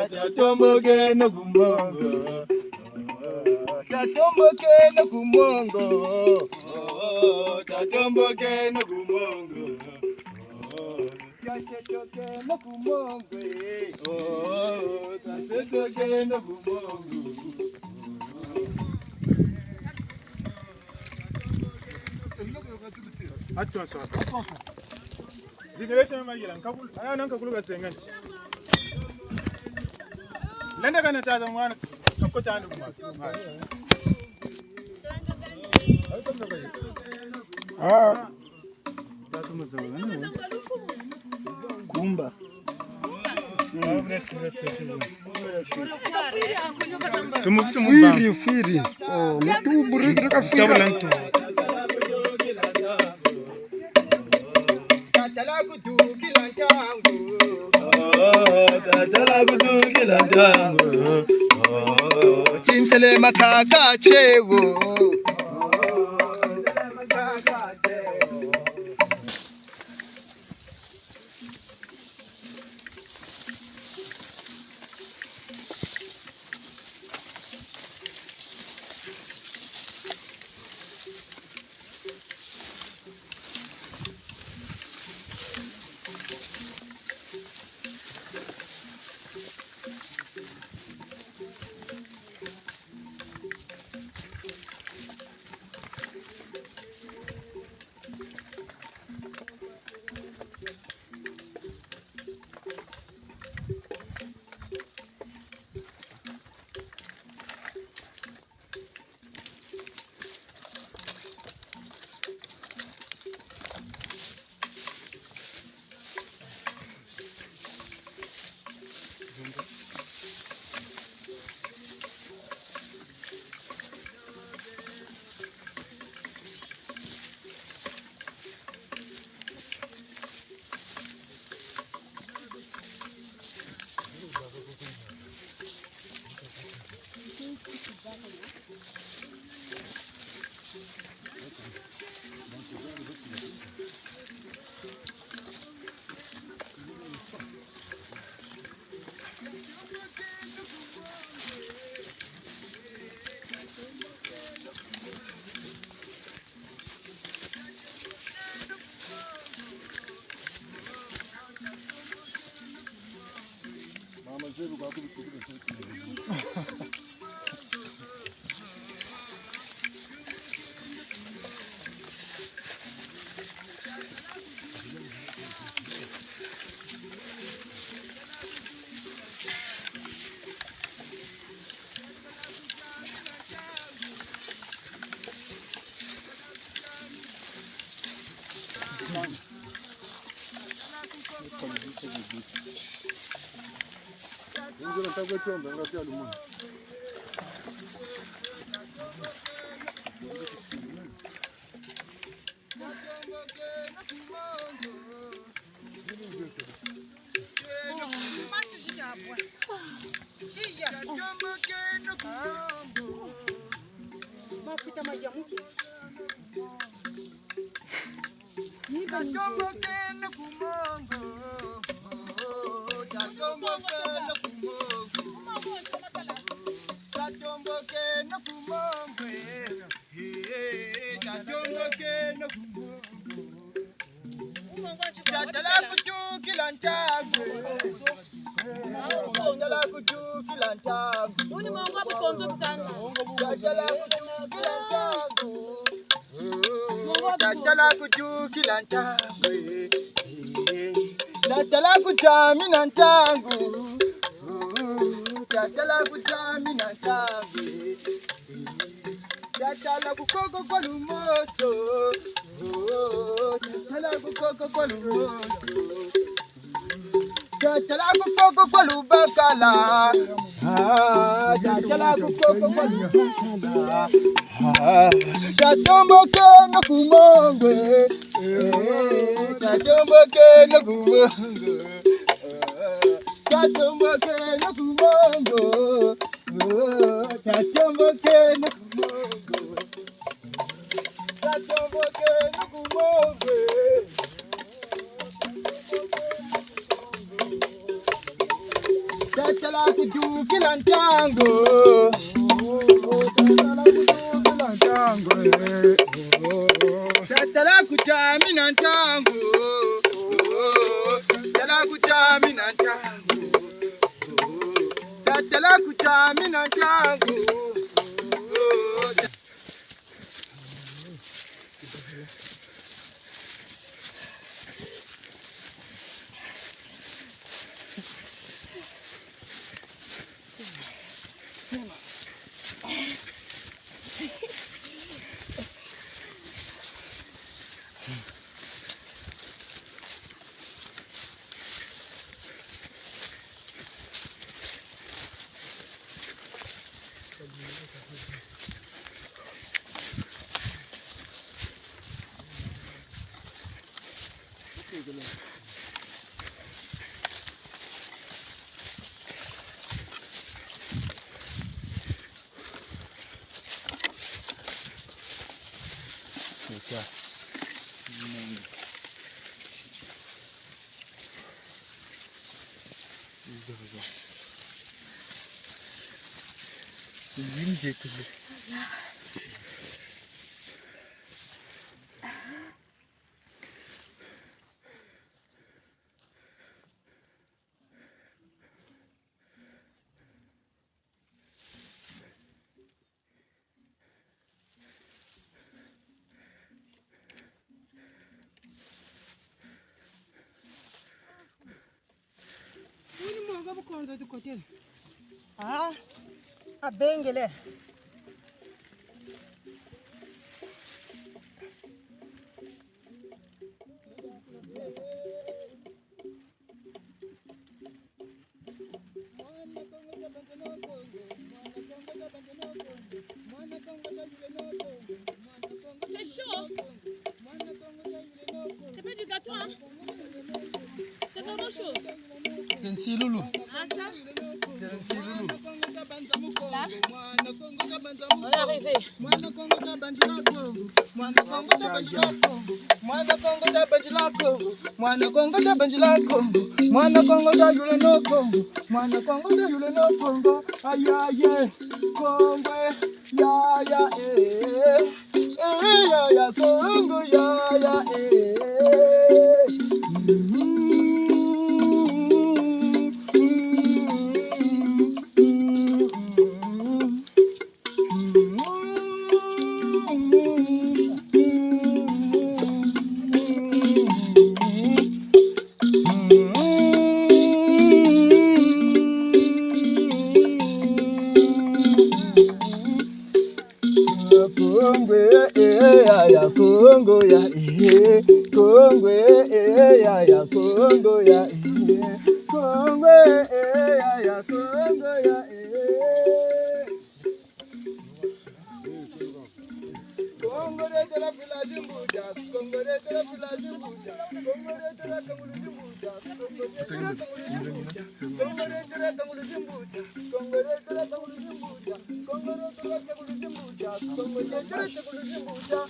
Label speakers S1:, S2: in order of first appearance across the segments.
S1: Tatomboke no kumongo, tatomboke no kumongo, tatomboke no kumongo, kasetoke no kumongo, kasetoke no kumongo. Attention, attention. Generation magira nkabul, ana nan kakulu gasenganci. Landa kana ta zama wani kakko ta hannu kuma. Ta tuma zaune ne. Kumba. Firi. Oh, mutu buri ka firi. Chinsele makaka chego.
S2: Tatala kujukila ntangwe, tatala kutamina ntangu, tatala kutamina ntangwe, tatala kukoko kwa lumoso, tatala kukoko kwa lumoso, tatala kukoko kwa lubakala, tatala kukoko kwa lubakala. Tatomboke no kumongwe, tatomboke no kumongwe, tatomboke no kumongo, tatomboke no kumongo, tatomboke no kumongwe. Tatala kujukila ntango, tatala kutamina ntango, tatala kutamina ntango, tatala kutamina ntango.
S3: Ah, a bengele.
S4: C'est chaud. C'est pas du gâteau, hein? C'est vraiment chaud.
S5: C'est un siloulou.
S4: Ah, ça?
S5: C'est un siloulou.
S4: Là? On est arrivé.
S2: Kongo ya Kongo ya Kongo ya Kongo ya Kongo ya Kongo de la village Mbuja Kongo de la village Mbuja Kongo de la Kangulu Mbuja Kongo de la Kangulu Mbuja Kongo de la Kangulu Mbuja Kongo de la Kangulu Mbuja Kongo de la Kangulu Mbuja Kongo de la Kangulu Mbuja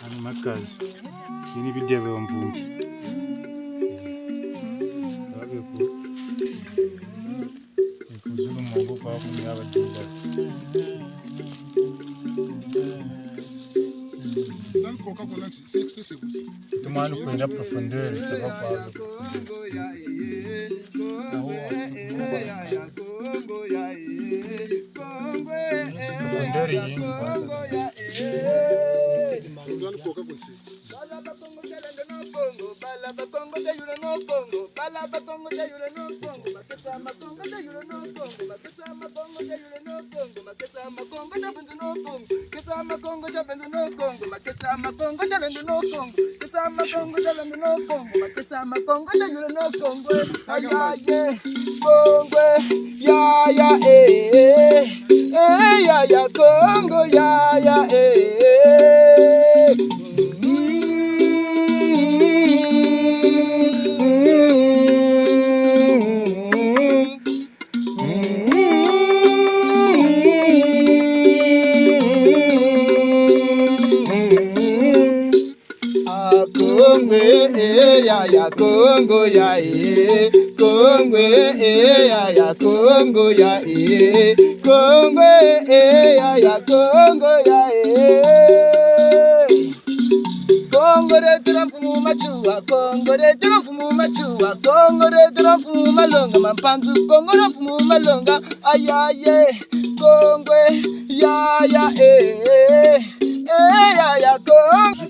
S1: Ani makazi. Ini video vya mvumbi. Wabeku. Ikuzulu mungu kwa kumya badinda. Tumani kwenda profondeur sababu profondeur yingi
S2: Congo, Congo ya Congo ya Congo ya Congo ya Congo ya Congo de trafu machua Congo de trafu machua Congo de trafu malonga mampanzu Congo de trafu malonga ayaye Congo ya Congo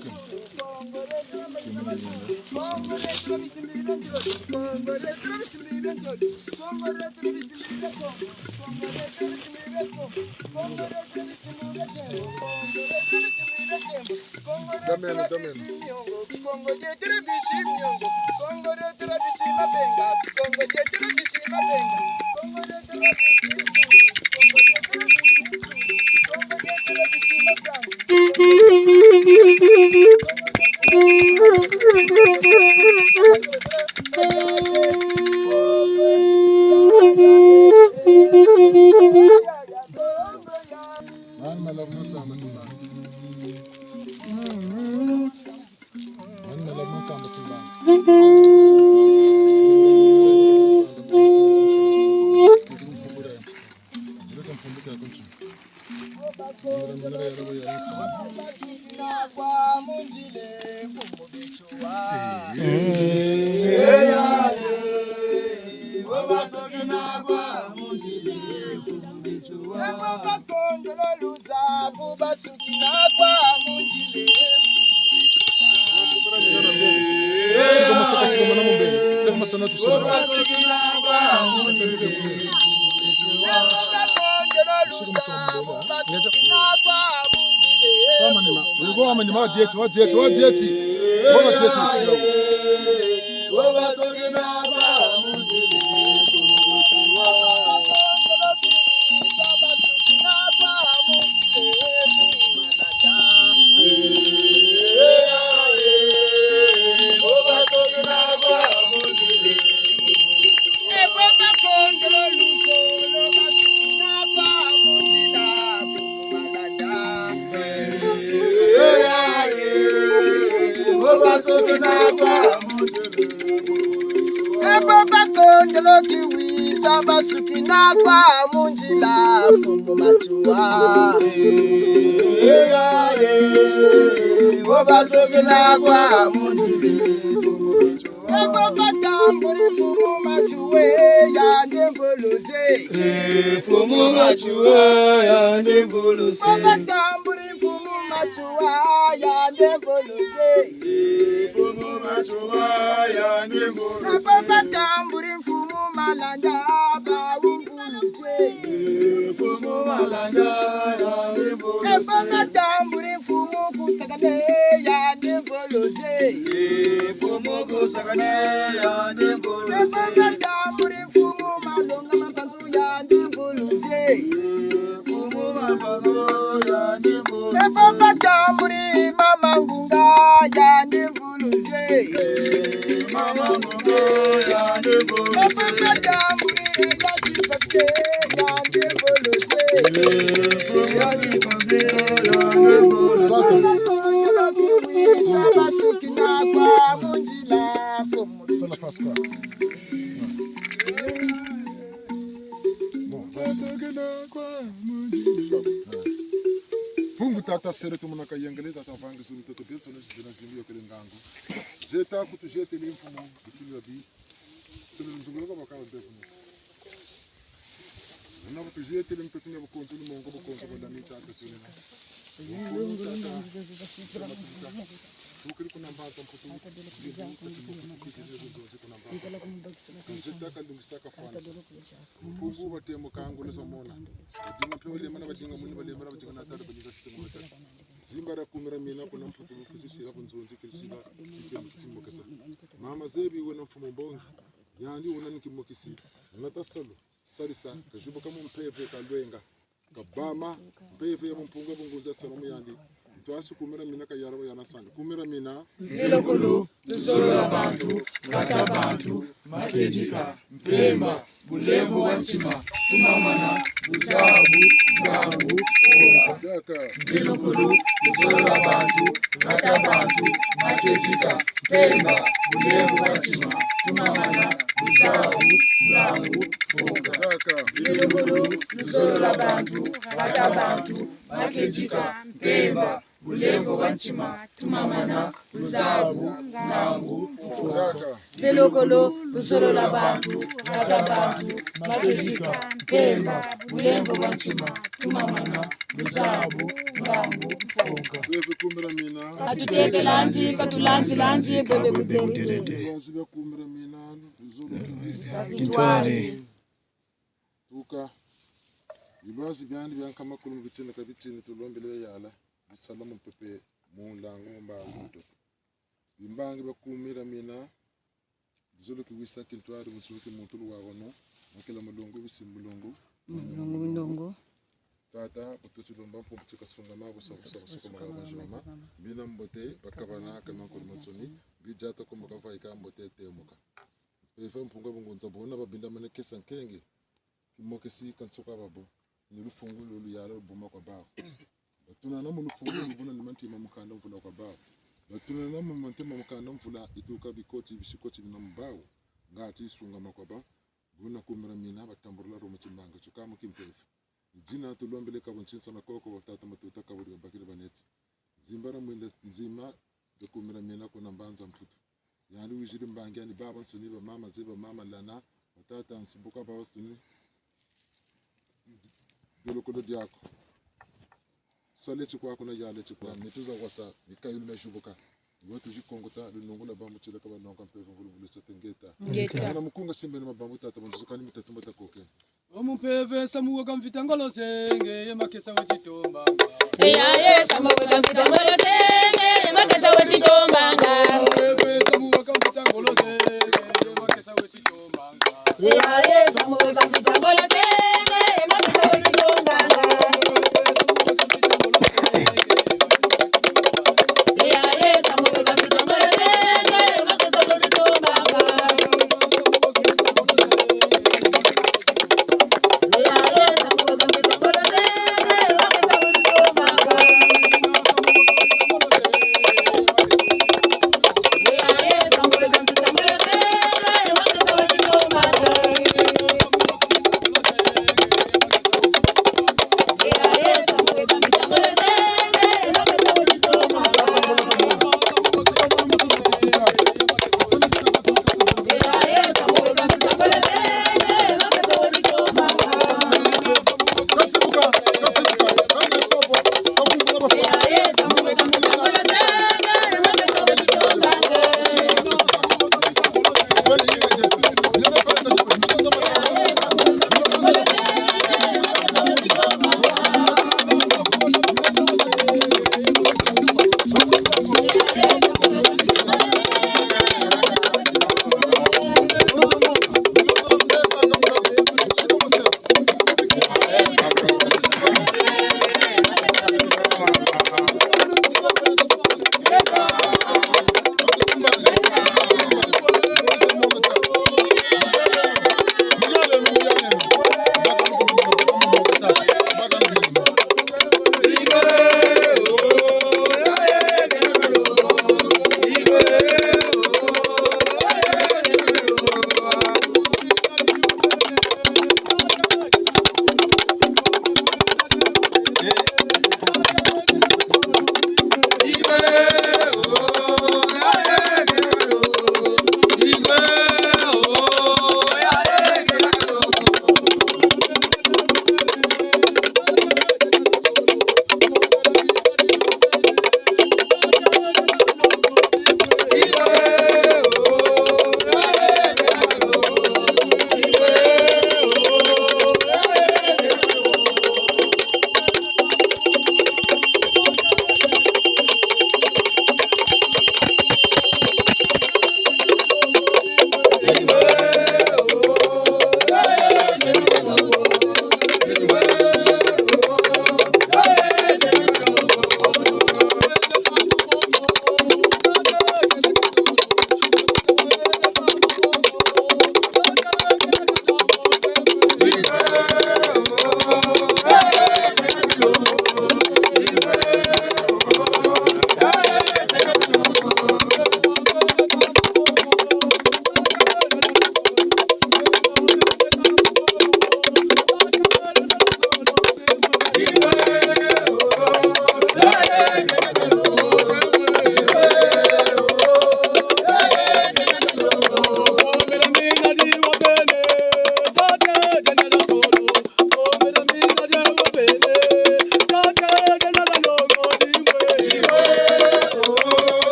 S6: tata sere tumuna kayengele tata vangi sunu toto bit sunu bina zimbi okele ngango jeta kutu jete limfumo bitili rabi sunu mzungulo kwa bakala defumo na kutu jete limpetu ne bukonzo ni mongo bukonzo kwa dami tata sunu tukiri kuna mbato mputu jeta kalungisaka fansa mpungu batemo kango lesa mona dinga pewele mana bajinga muni bale mana bajinga natara bajinga simu mata zimbara kumira mina kuna mfutu kuzishira bunzonzi kishira ikimo kesa mama zebi wona mfumo bongi yandi wona nikimokisi natasalo salisa kajuba kama mpeve kalwenga kabama mpeve ya mpungu bunguza salamu yandi twasi kumira mina kayarabo yanasande kumira mina
S2: Vilokolo luzolo abantu katabantu makejika mpemba bulevu wanchima tumamana uzabu ngangu oga Vilokolo luzolo abantu katabantu makejika mpemba bulevu wanchima tumamana uzabu ngangu oga Vilokolo luzolo abantu katabantu makejika mpemba bulevu wanchima tumamana uzabu ngangu fuka Vilokolo luzolo labantu katabantu makejika mpemba bulevu wanchima tumamana uzabu ngangu fuka
S6: bebe kumira mina
S2: atuteke lanzi katulanzi lanzi bebe butere
S6: wazi be kumira mina luzolo kibisa
S2: kitwari
S6: tuka ibazi byandi byankama kulu bitene kabitene tulombele yala salamu pepe mulango mbangu imbangi bakumira mina zulu kiwisa kintwari musuki mutulu wagono makela mulongo bisimbulongo
S2: ndongo
S6: tata bututulomba mpumpuka kasunga mabo sabusa kumagaba joma bina mbote bakabana kama kulmatsoni bijata kumaka faika mbote temuka pefa mpunga bungunza bona babinda manekesa nkenge kimokesi kansuka babo nilufungu lulu yalo buma kwa bao tunana mu lufungu lubona limantima mukanda mvula kwa bao tunana mu mantima mukanda mvula ituka bikoti bishikoti na mbao ngati isunga makwaba buna kumira mina batambura ro muchimbanga chukamo kimpefu jina tulombele ka bonchinsa na koko batata matuta ka buri bakire baneti zimbara mwende nzima de kumira mina kuna mbanza mputu yani wijiri mbangi yani baba nsuni ba mama ziba mama lana batata nsibuka ba wasuni Vilokolo diako sale chikwa kuna yale chikwa nituza wasa nikayulu na shubuka watu jikongota lunungula bamu chileka banonga mpevu vulu setengeta ana mukunga simbe na mabamu tata banzukani mitatumba takoke
S5: Omumpeve samuwa kamfita ngolo senge yemakesa wechitomba
S2: eya samuwa kamfita ngolo senge yemakesa wechitomba
S5: Omumpeve samuwa kamfita ngolo senge yemakesa wechitomba
S2: eya samuwa kamfita ngolo senge yemakesa wechitomba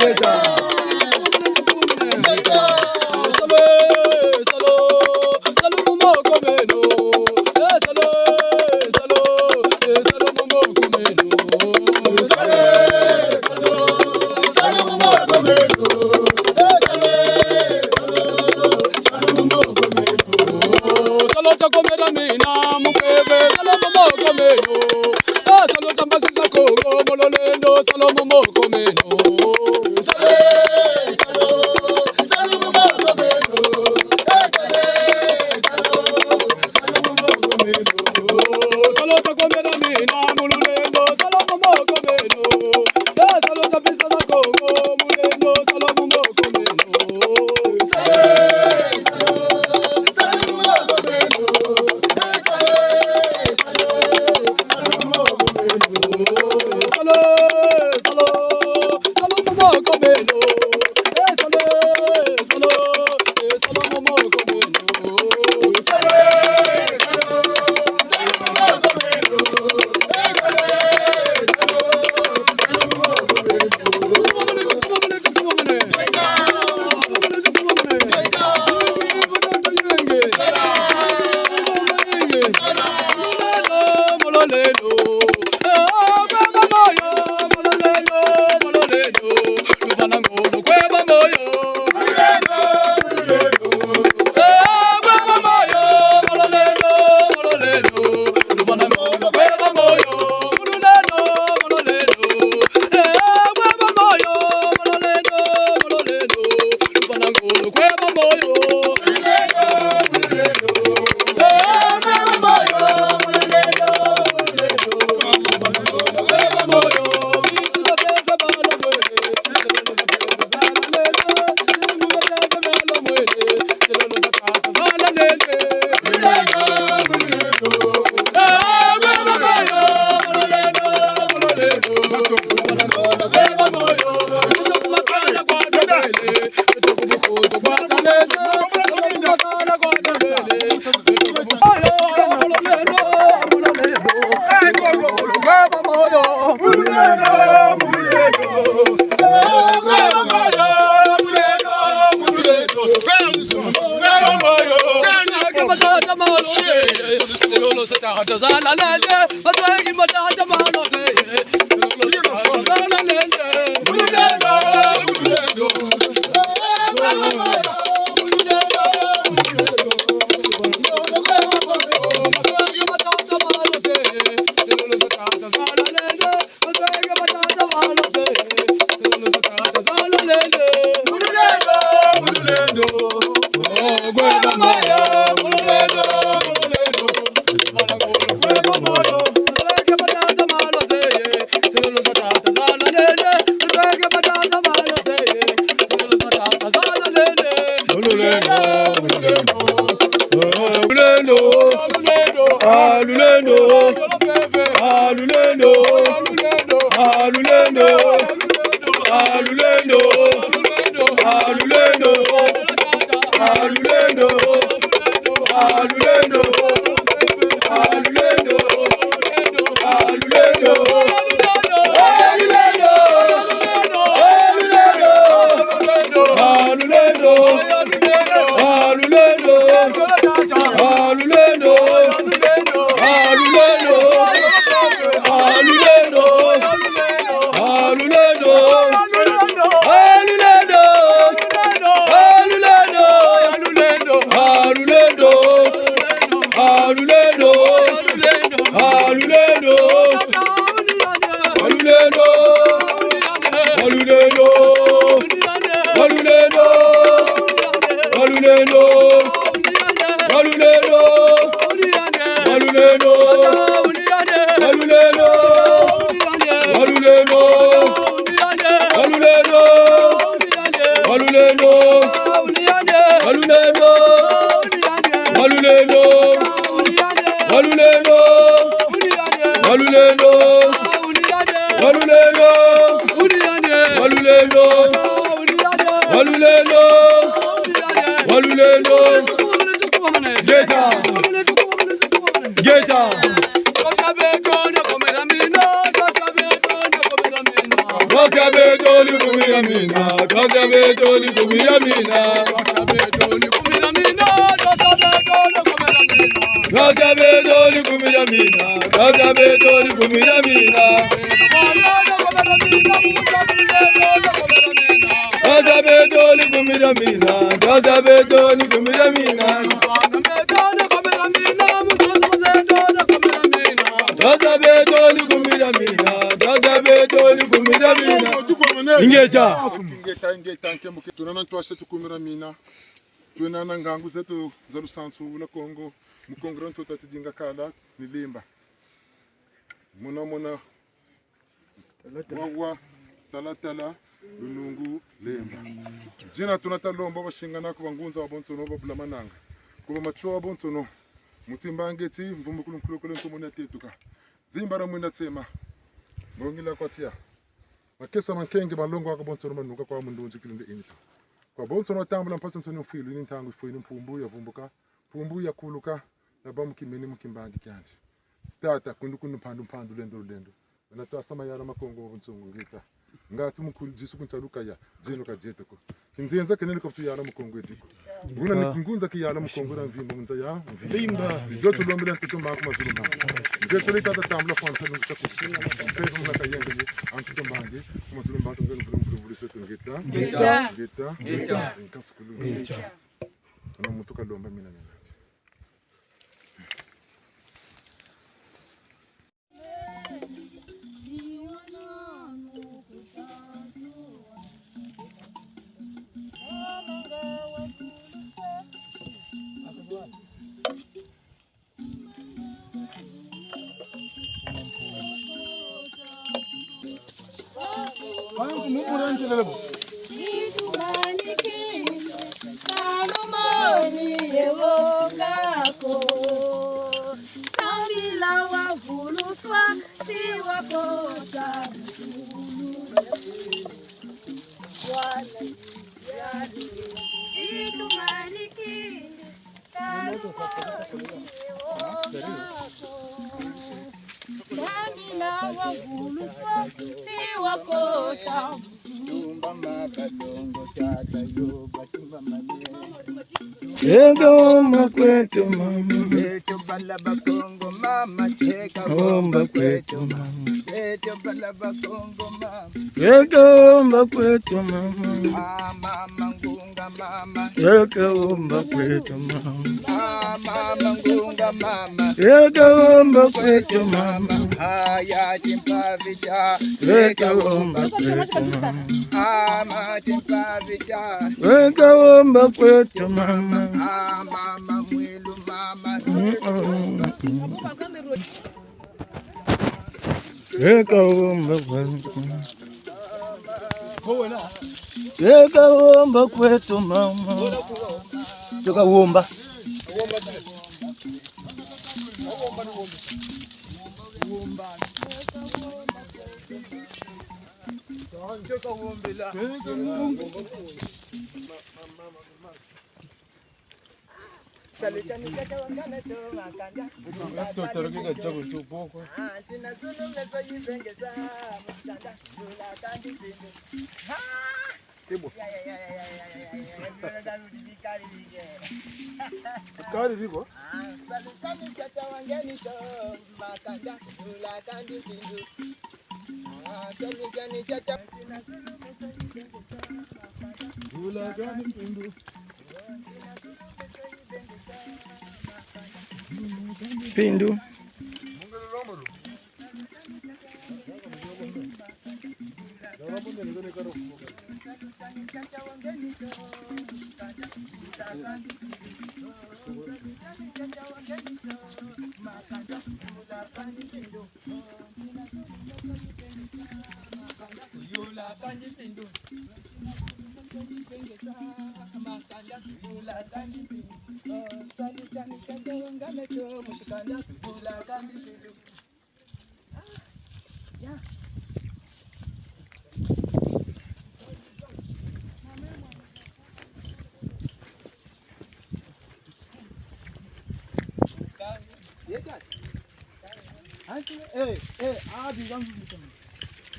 S5: Gracias, mina, kaza beto ni kumira mina, kaza beto ni kumira mina, kaza beto ni kumira mina, kaza beto ni kumira mina, kaza beto ni kumira mina, kaza beto ni kumira mina, kaza beto ni kumira mina, kaza beto ni kumira mina. Ingeta
S6: nkembuke tunana twase tukumira mina tunana ngangu zetu za Lusansu la Kongo mukongera ntota tidinga kala nilimba mona wawa talatala lunungu lemba jina tunatalomba bashingana ku bangunza wabonsono babulamananga kuba macho wabonsono mutimba ngeti mvumu kulunkulukule nkomona tetuka zimbara mwina tema ngongila kwatia makesa mankenge balongo akabonsono manuka kwa mundunzi kilinde imito kwa bonsono tambula mpasa nsoni mfilu ni ntangu ifoini mpumbu ya vumbuka pumbu ya kuluka ya bamu kimeni mkimbangi kyandi tata kundu pandu lendo na twasama yara makongo bonsono ngita ngati mukulu jisu kuntaluka ya jeno ka jeteko kinzenza kenene ko tu yara makongo ediko buna nikungunza ki yara makongo na mvimbo munza ya mvimba joto lombela ntutomba ku mazulumba nzeto le tata tambula fonsa ngisa ku pezo na kayengele antuto mbange ku mazulumba to ngelo vulu seto ngeta nkasukulu ngeta na mutuka lomba mina nyanga
S5: Omba kwetu mama,
S2: Beto balaba Kongo mama, cheka
S5: omba kwetu mama,
S2: Beto balaba Kongo mama,
S5: omba kwetu mama,
S2: mama ngunga mama,
S5: omba kwetu mama,
S2: mama ngunga mama,
S5: omba kwetu mama,
S2: haya chimpavija,
S5: omba kwetu
S2: mama chimpavija,
S5: omba kwetu mama.
S2: mama mwilu mama,
S5: Omba kwetu mama. Omba kwetu mama. Tukawomba.
S6: kali vipo
S5: Pindu.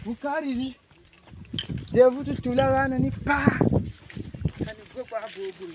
S2: Bukariri Devu tutulagana ni pa. Kani kwa bobu.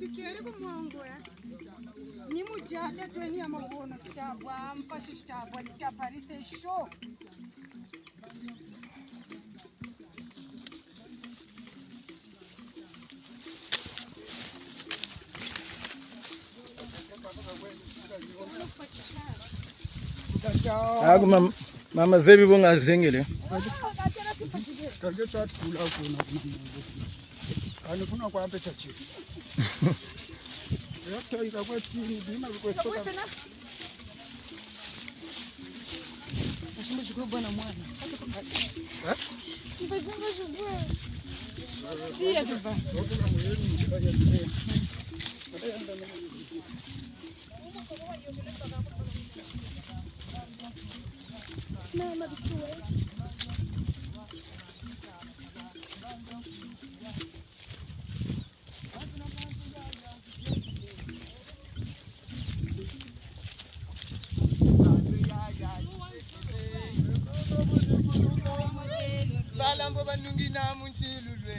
S3: Tukiere kumongo ya ni mujade tweni ya mabono kitabwa mpashi kitabwa likaparise show
S5: Aku mama Zebi bonga zengele.
S2: Kage tatula kuna. Ani kuna kwa ampe chachi. Yote ikakuwa tini bima kwa soka.
S3: Nashimba shukuru bwana mwana. Mbajunga shukuru. Siya baba. Mama bikuwa.
S2: Balambo banungi na munchilulwe.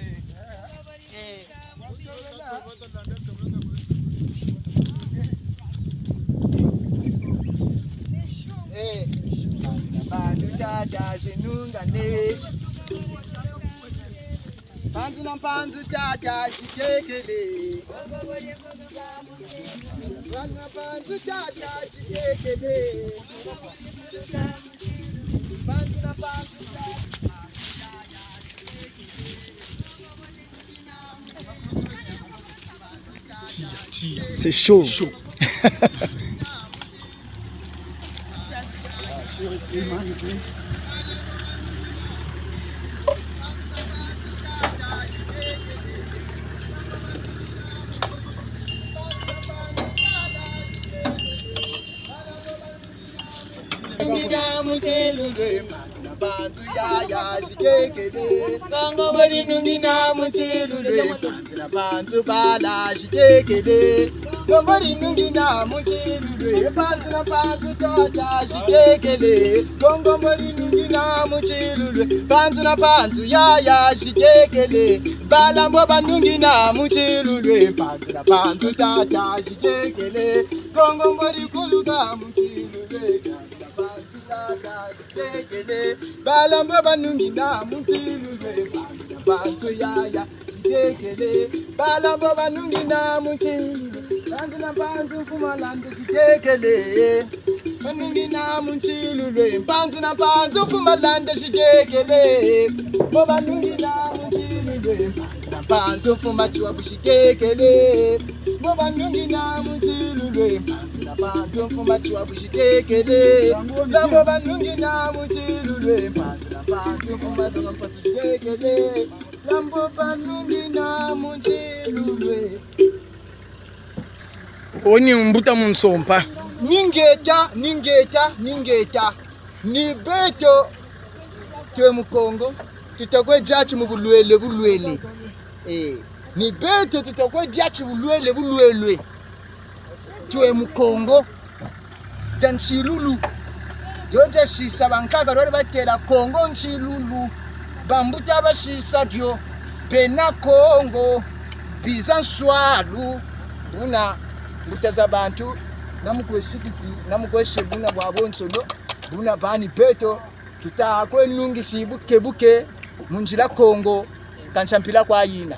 S2: Bandu dada jenungane. Panzu na panzu dada jikekele. Panzu na panzu dada jikekele. Panzu na panzu dada.
S5: C'est chaud. Bantu ya shikekele Kongo bari nungi na muchilule Bantu bala shikekele Kongo bari nungi na muchilule Bantu na bantu tota shikekele Kongo bari nungi na muchilule Bantu na bantu ya shikekele Balambo banungi na muchilule Bantu na bantu tota shikekele Kongo bari kuluga muchilule Balambo banungi na muchilule bantu yaya shikekele Balambo banungi na muchilule bantu na bantu fumalando shikekele banungi na muchilule bantu na bantu fumalando shikekele bo banungi na muchilule bantu na bantu fumachwa bushikekele bo banungi na muchilule bantu fumachwa bushikekele Lambo banungi na muchilule bantu fumadonga pasishikekele Lambo banungi na muchilule Oni mbuta munsompa.
S2: Ningeta ni beto twe mukongo tutakwe jachi bulwele ni beto tutakwe jachi bulwele twe mukongo janchilulu
S5: Joje shisa bankaga rori batera Kongo nchilulu. Bambuta bashisa dio. Bena Kongo. Bizanswalu. Buna mutaza bantu. Namukweshikiki. Namukweshe buna bwabonsolo. Buna bani peto. Tutakwe nungi shibuke buke. Munjila Kongo. Kanchampila kwa yina.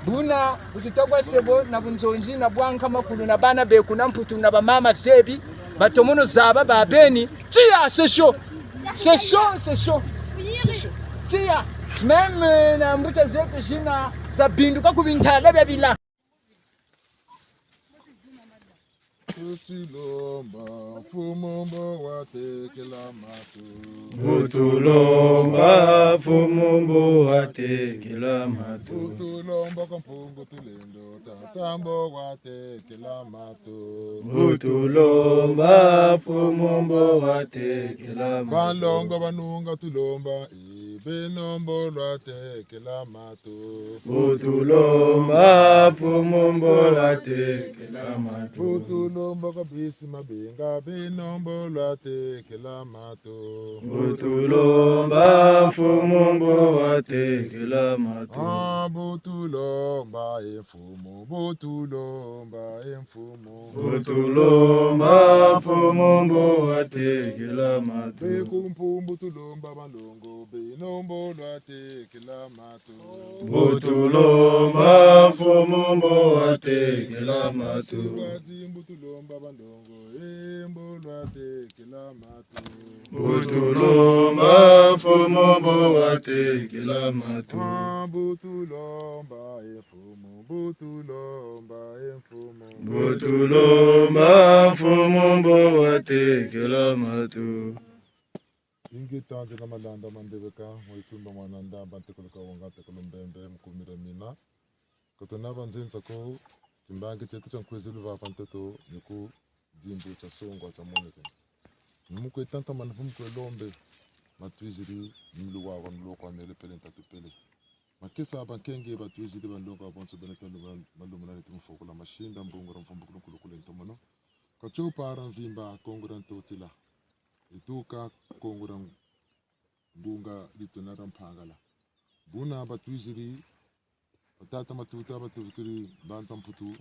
S5: Buna bututogwa sebo na bunzonji na bwanka makulu na bana beku na mputu na bamama zebi batomono zaba babeni tia c'est chaud tia même na mbuta zetu jina za binduka kubintala bya bila
S6: Utulomba fumombo watekela matu.
S1: Utulomba fumombo watekela matu.
S6: Utulomba kampungu tulendo tatambo watekela matu.
S1: Utulomba fumombo watekela matu.
S6: Balongo banunga tulomba benombo watekela matu.
S1: Utulomba fumombo watekela matu.
S6: Utulomba kabisi mabenga benombo watekela matu.
S1: Utulomba fumombo watekela matu.
S6: Butulomba emfumo, butulomba emfumo.
S1: Butulomba fumombo watekela matu.
S6: Bekumpumbu tulomba balongo benombo watekela matu.
S1: Butulomba fumombo watekela matu.
S6: Batimbu tulomba balongo embo watekela matu.
S1: Butulomba fumombo watekela matu.
S6: Butulomba emfumo, butulomba emfumo.
S1: Butulomba fumombo watekela matu.
S6: Ingitante na malanda mandebeka moitumba mwananda bantekoleka wangate kolombembe mkumira mina kotona banzenza ko timbange chetu chankwezulu vafanteto niku jimbu cha songo cha moneke mukwe tanta manafum ko lombe matwiziri mlu wa mlo kwa mele pele tatupele makisa bankenge batwiziri bandonga bonso beneka malumana tumfoko la mashinda mbongora mfumbuko kulukule ntomono kachupa aranvimba kongora ntotila ituka kongura bunga litonara mpangala buna batwiziri batata matuta batukiri banta mputu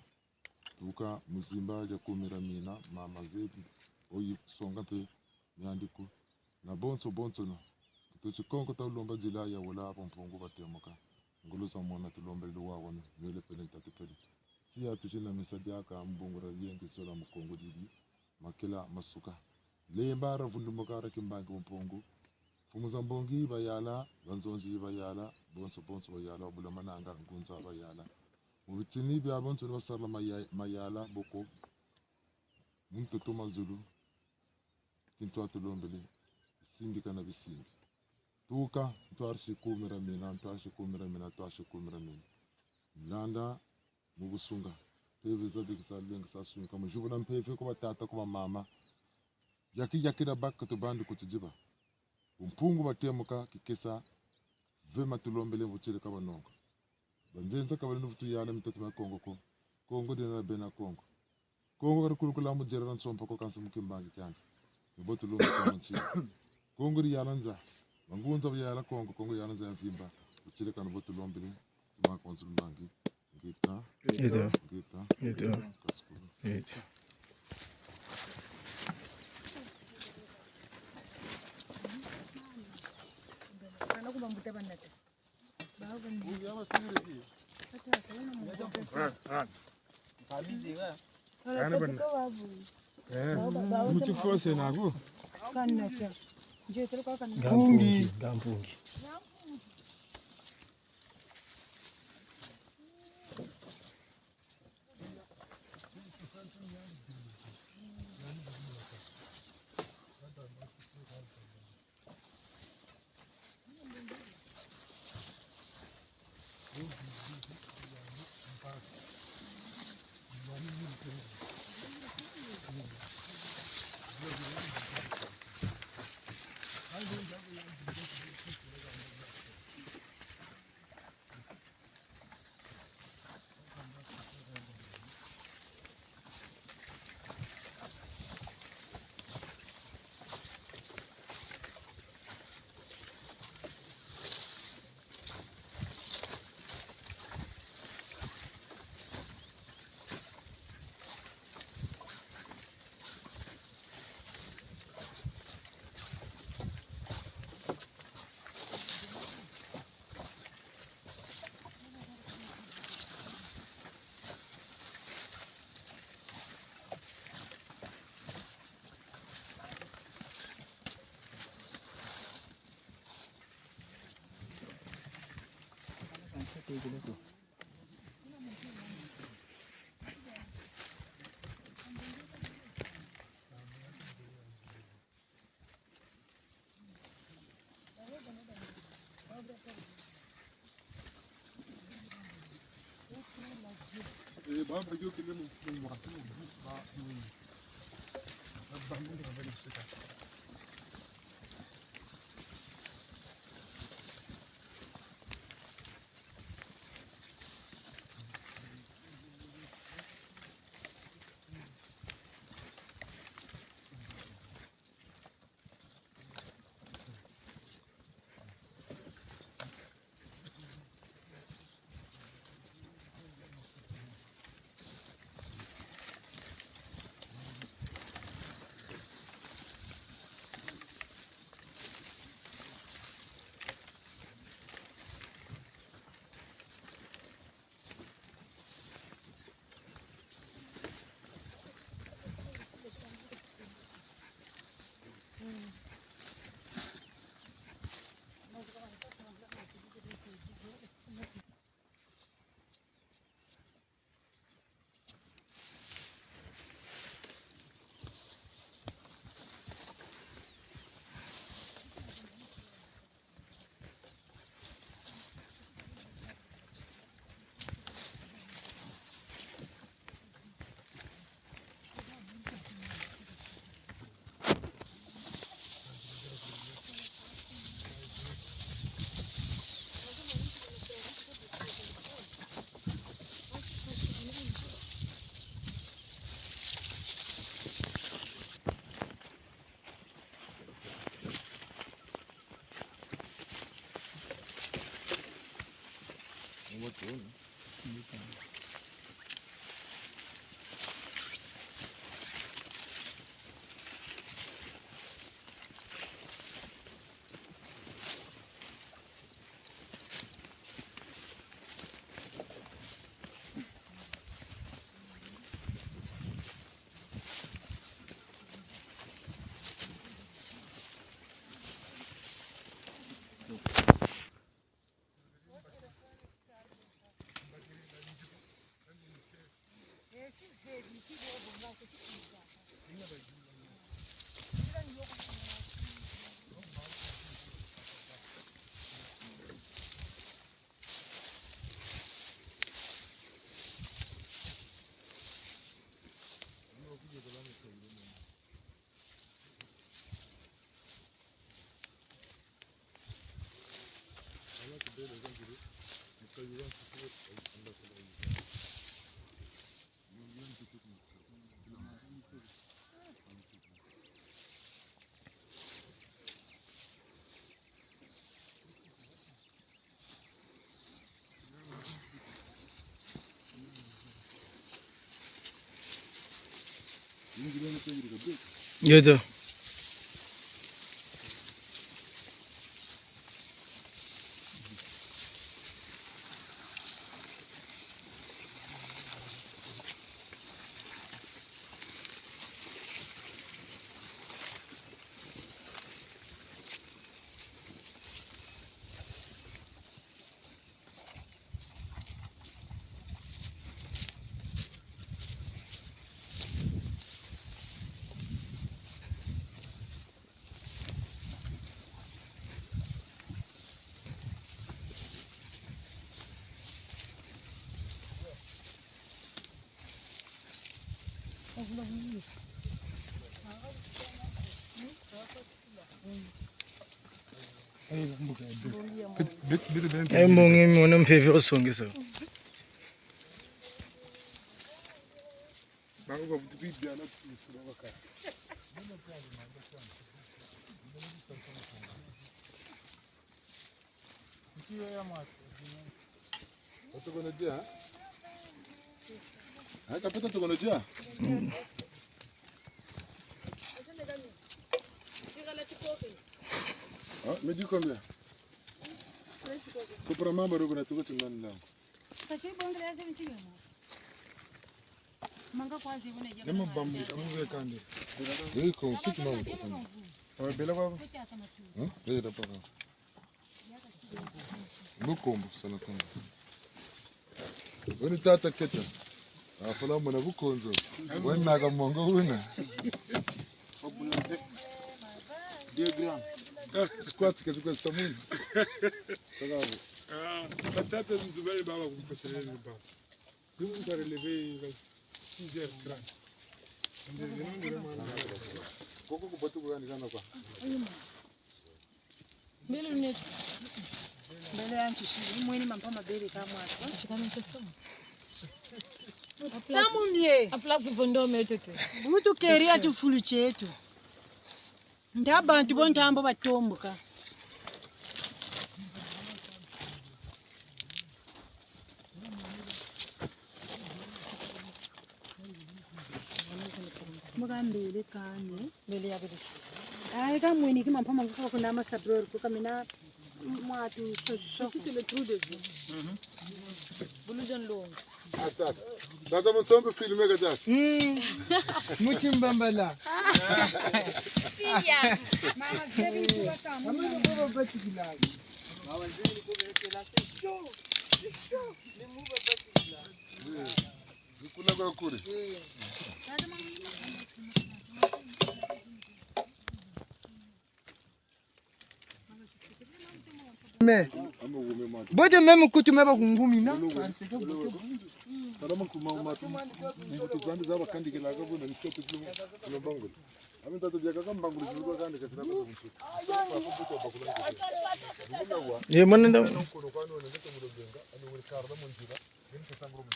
S6: tuka muzimba ya kumira mina mama zebi oyi songate nyandiku na bonso no tuchi kongo ta lomba jila ya wala pompongo batemoka ngulu sa mona tulomba luwa wana wele pele tatupeli tia tuchina misadia ka mbongora yengi sola mkongo didi makila masuka lembara vundumukara kimbangi mpongo fumuza mbongi bayala banzonji bayala bonso bayala bula mananga ngunza bayala mubitini bya bonso basarla mayala boko muntu tomazulu kintu atulombele sindika na bisindi tuka twarshi kumira mina landa mubusunga teveza bikisa lenga sasunga kama jubuna mpefe ko batata ko mama yaki da baka to bandu kutijiba umpungu batemuka kikesa vema tulombele mbuchire kaba nongo banzenza kaba nufutu yala mitatu ma Kongo dina bena Kongo kari kulukula mu jera nsompa ko kansa mukimbangi kyandi mbotu lomba kamunchi Kongo ri yalanza bangunza yala Kongo yalanza yamfimba buchire kana botu lombele ma konsulbangi ngita kaskuru
S1: Mutufose nako
S3: Kanata. Je tero ka kanata.
S1: Gampungi. Yedi. Mbongi mona mpheve osongisa.
S6: Capita teknolojia. Ah, me dis combien? Compra mama rogo na tuko tunani langu.
S1: Nemo bambu, amungu kande.
S6: Iko siki mama.
S1: Awe bela baba.
S6: Ndio papa. Bukombo sana kama. Wani tata keta. Afala mwana bukonzo. Wani naga mongo una. Squat que tu quer samuni. Sagabo.
S1: Batata nzubali baba kumfashiria baba. Ndio ndareleve 6h30.
S6: Koko kubatu gani kana kwa?
S4: Mbele unet.
S3: Mbele yanchi shi mweni mampa mabele kama hapo.
S4: Chikamete somo.
S3: Samunie.
S4: Aplasu vondo metete.
S3: Butu keria chufulu chetu. Ndabantu bontambo batomboka. Mugambele kanye.
S4: Mbele ya bidi.
S3: Ai kama ni kama mpama kwa kuna masabror kwa mina mwatu
S4: Sisi c'est le trou de vie. Bulujon long.
S6: Atata. Data mtsombe filme kadas.
S5: Muchimbambala.
S4: Tia.
S3: mama zebi kwa tamu.
S5: Amini baba bati kilazi.
S6: Kuna kwa kuri.
S5: Me. Bote meme kutu meba kungumi na.
S6: Salama kuma matu. Mbuto zandi zaba kandi kila gabu na nisote kilo bango. Ami tatu dia kaka mbangulu zilikuwa kandi katika kwa mtu.
S1: Ye manenda.
S6: Kono kwano ne ngete mudo benga ani wori karda mon jira. Gen ko sangro mu.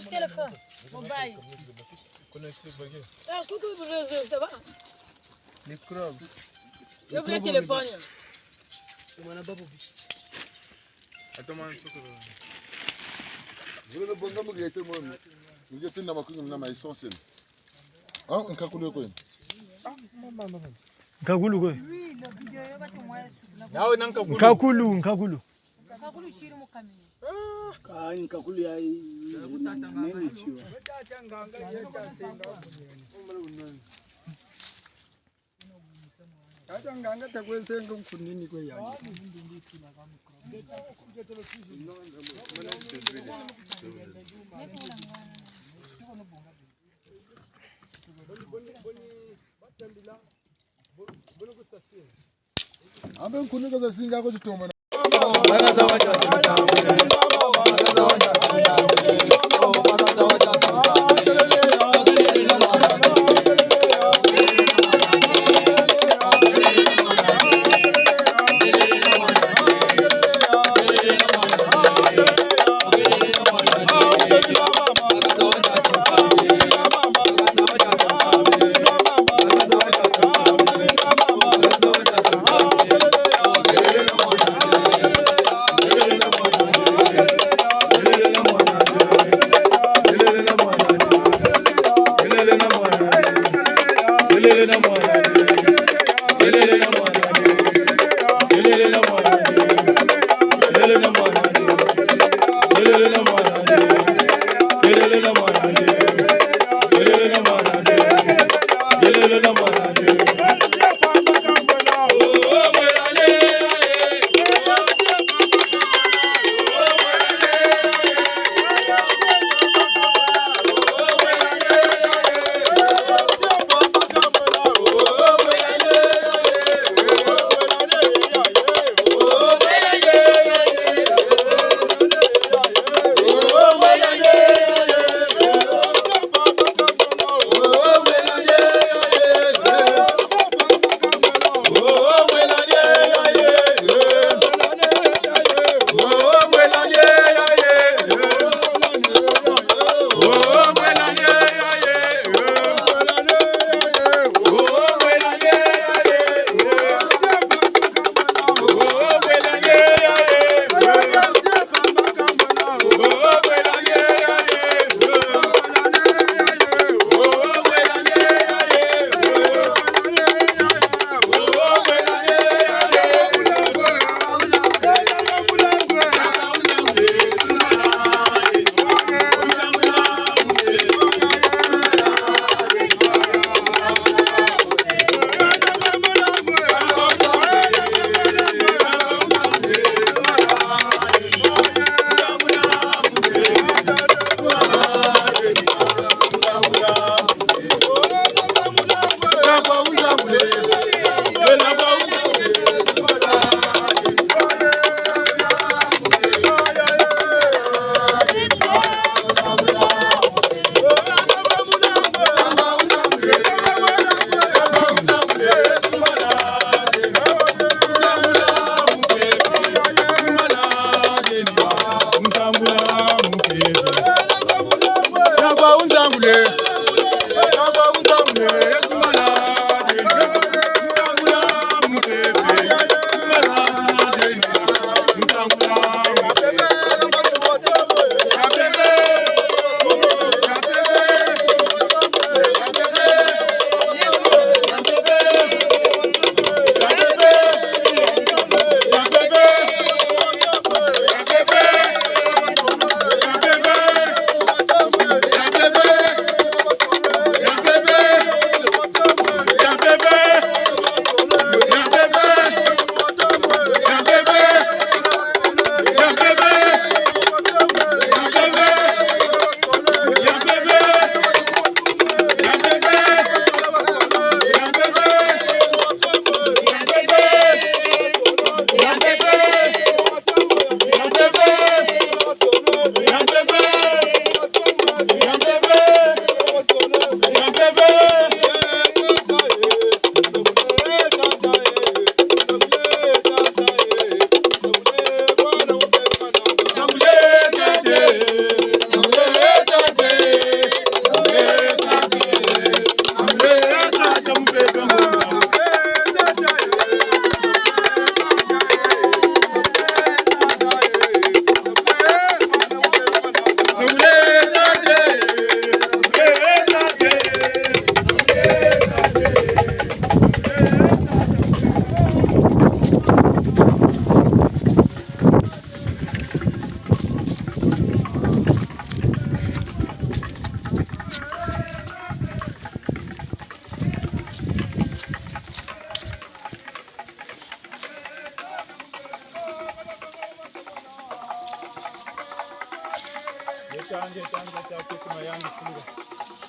S4: Téléphone. Mobile. Ah, coucou, ça va?
S5: Microbe.
S4: Je veux le téléphone.
S6: Zile bonga mu gete mo. Ngete na makungu na ma essentiel. Ah, nkakule ko yin.
S1: Nkakulu ko.
S2: Nawe nankakulu.
S1: Nkakulu, nkakulu.
S3: Kakulu shiri mukamini.
S2: Kani nkakulu ya nini chiwa. Hata nganga takwensenga mkunini kwe yangu.
S6: Ambe nkunika za singa ko chitoma.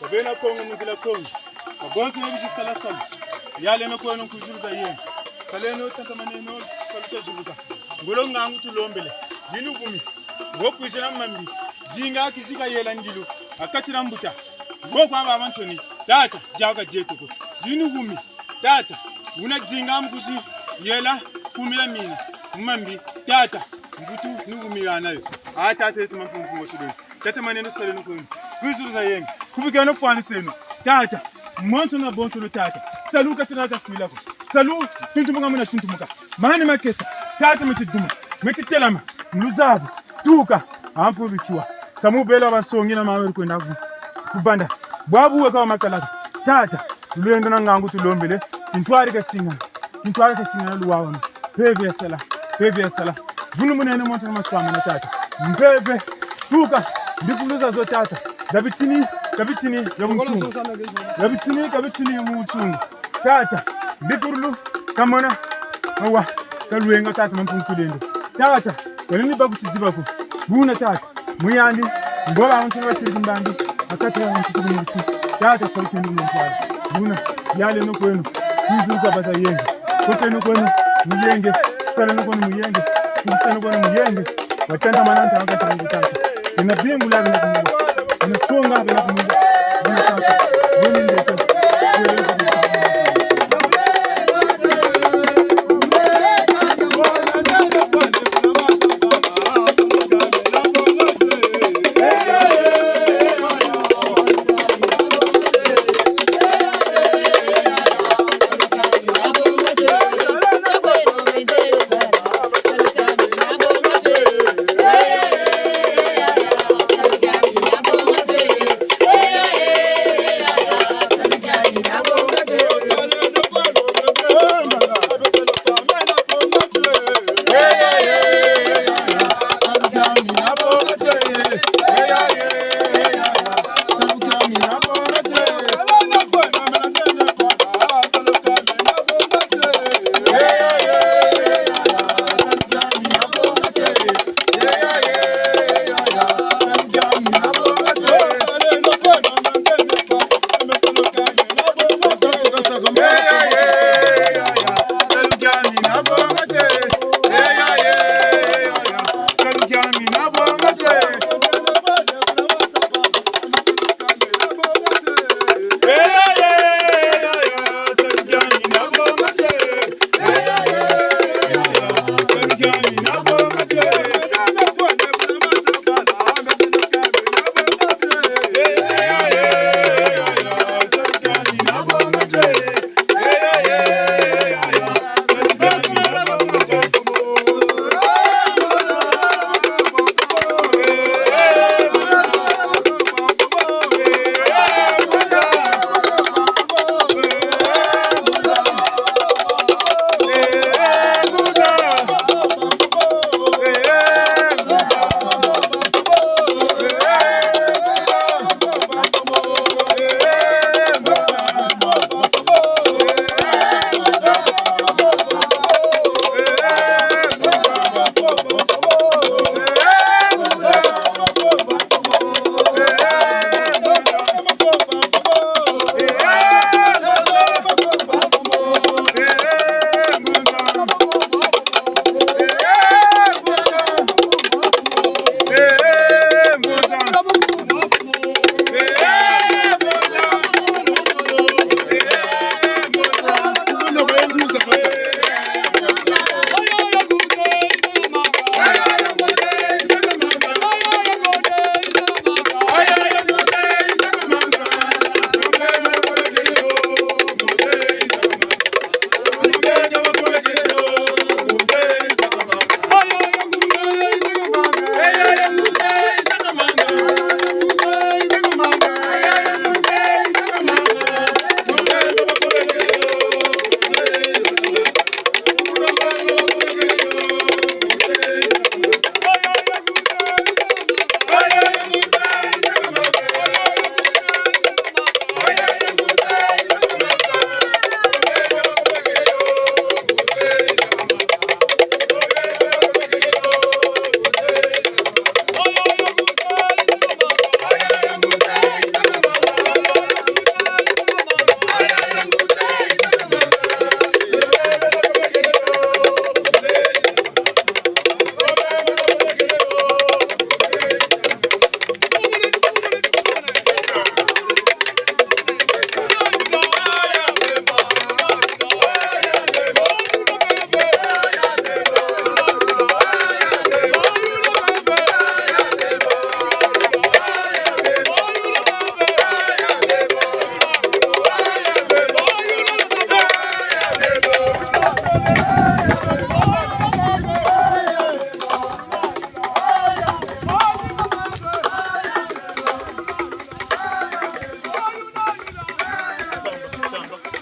S1: Kabena Kongo muzila Kongo. Kabonso yebi sala sam. Yale no ko no kujuza yen. Kaleno takamane no kaluta jubuka. Ngolo ngangu tulombele. Dilu gumi. Ngoku isena mambi. Jinga kisika yela ndilu. Akatira mbuta. Ngoku aba mansoni. Tata jaga jetoko. Dinu gumi. Tata una jinga mkusi yela kumila mina. Mambi tata mvutu nugumi yanayo. Tata tetu mfungo tudo. Tata maneno sale no ko. Kujuza yen. Kubika no fani senu. Tata mwanzo na bonso no tata. Salu ka sinata fila ko. Salu tuntumuka muna tuntumuka. Mani makesa. Tata mitiduma. Mititelama. Mluzabu. Tuka. Amfu bichua. Samu bela basongi na mawe kwenda kubanda. Bwabu weka makalaka. Tata tulendo na ngangu tulombele. Intwari ka singa. Intwari ka singa luwawo. Peve sala. Peve sala. Vunu munene monto maswama na tata. Mbebe. Tuka. Ndikuluza zo tata. Dabitini yamutungu. Dabitini yamutungu. Tata, bikurlu kamona. Awa, kaluenga tata mampungu kudendo. Tata, kalini babu tijibaku. Buna tata, muyandi, mbola amutungu wa chirimbandi. Akati ya amutungu mwisi. Tata, sautendi mwantwari. Buna, yale no kwenu. Kuzuza baza yenge. Kote no kwenu, muyenge. Sala no kwenu muyenge. Kusa no kwenu muyenge. Watanda mananta wakati wangu tata. Ina bingu labi na kumuwa. Nikonga bila kumunda. Ninataka. Mimi ndio.
S7: Yeah.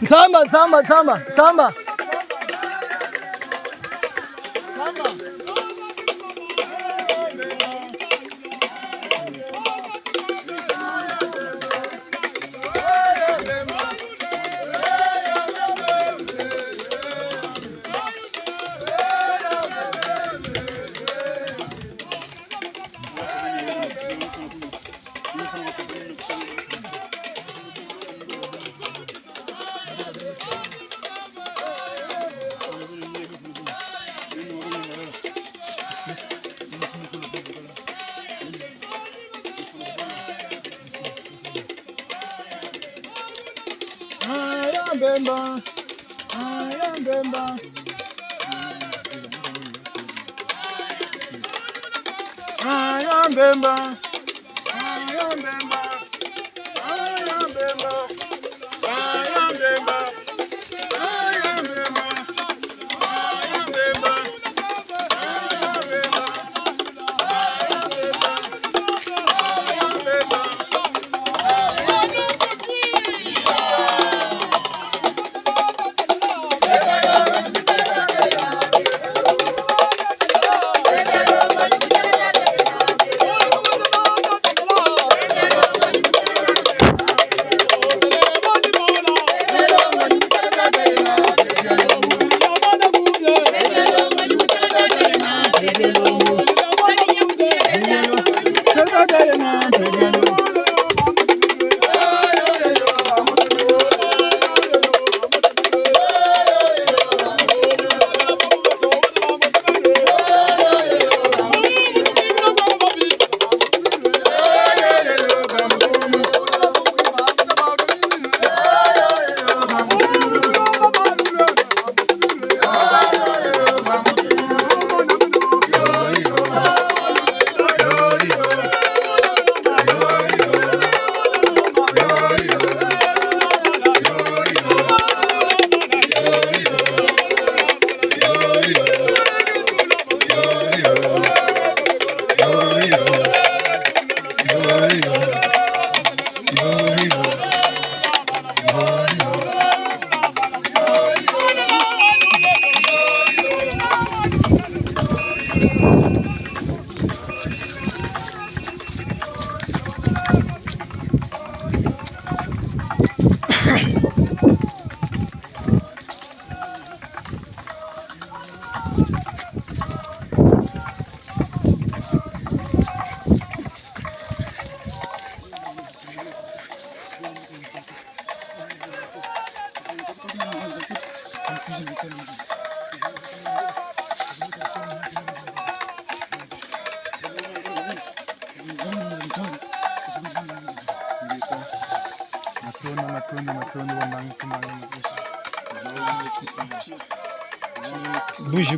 S5: Samba, samba, samba, samba. Bemba, I am Bemba. I am Bemba. I am Bemba. I am Bemba. I am Bemba. I am Bemba. I am Bemba.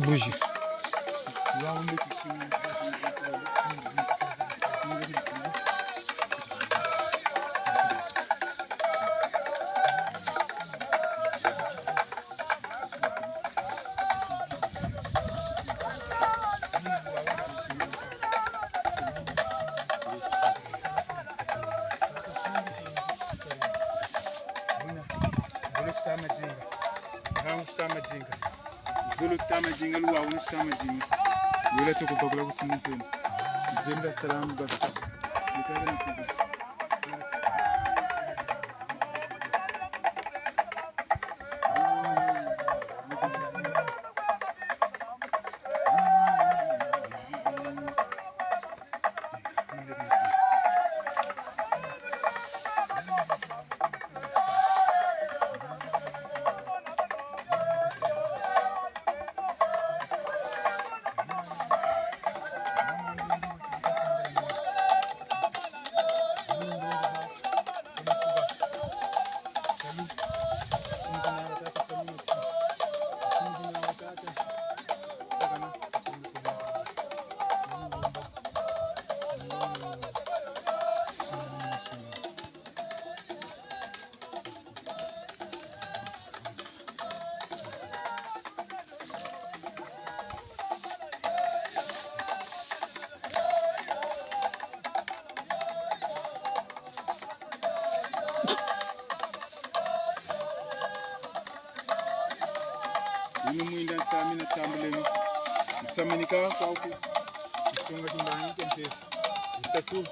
S5: Bougie.
S1: Zulu tama jinga luwa wani tama jinga wala to ko bagla ko sunu ten jenda salam baksa nikara na Ani muinda tsami na tambuleni. Tsami nika kwa huku. Songa tumbani kente. Tatu.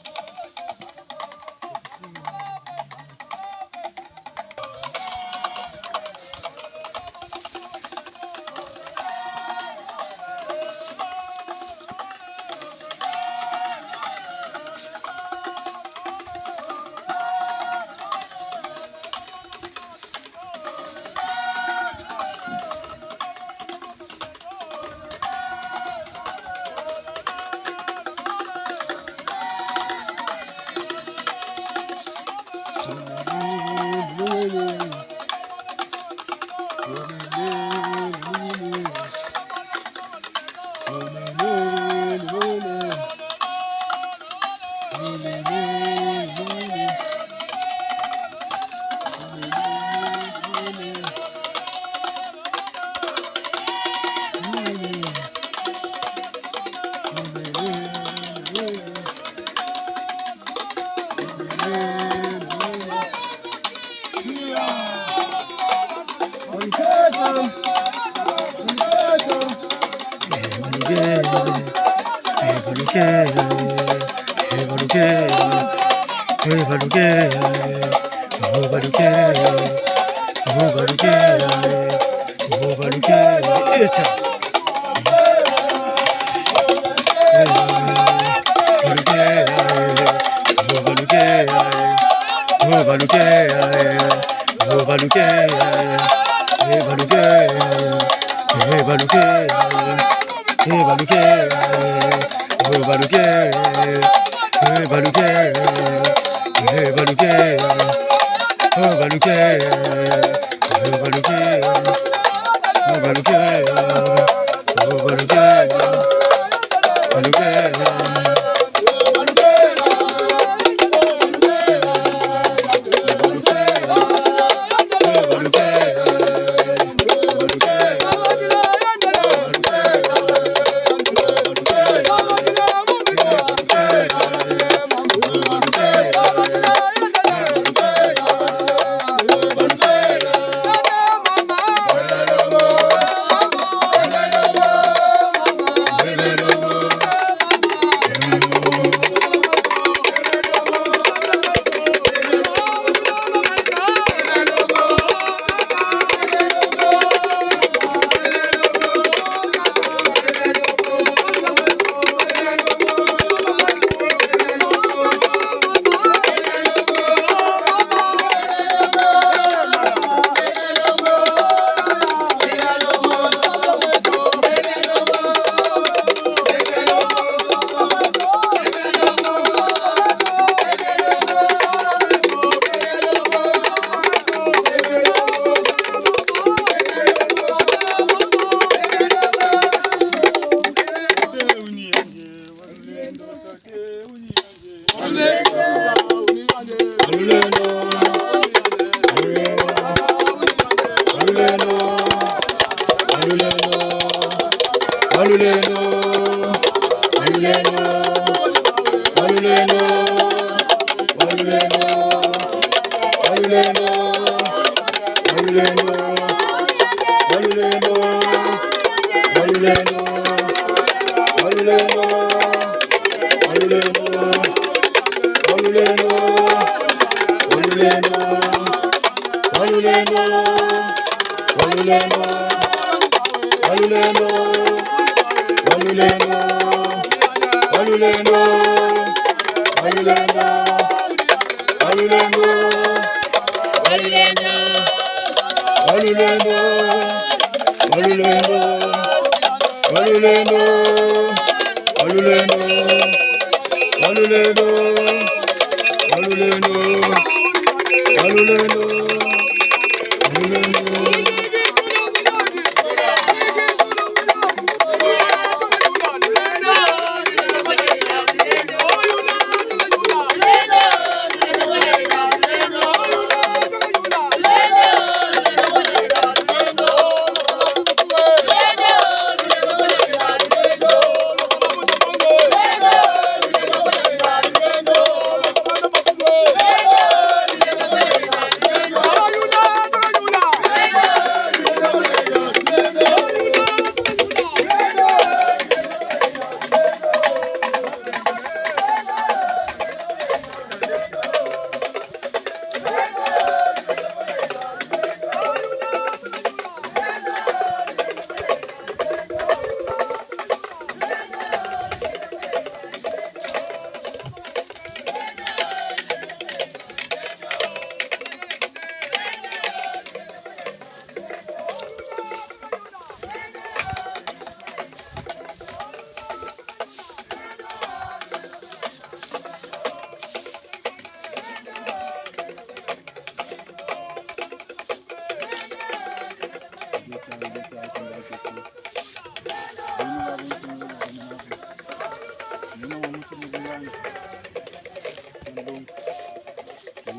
S2: Lendo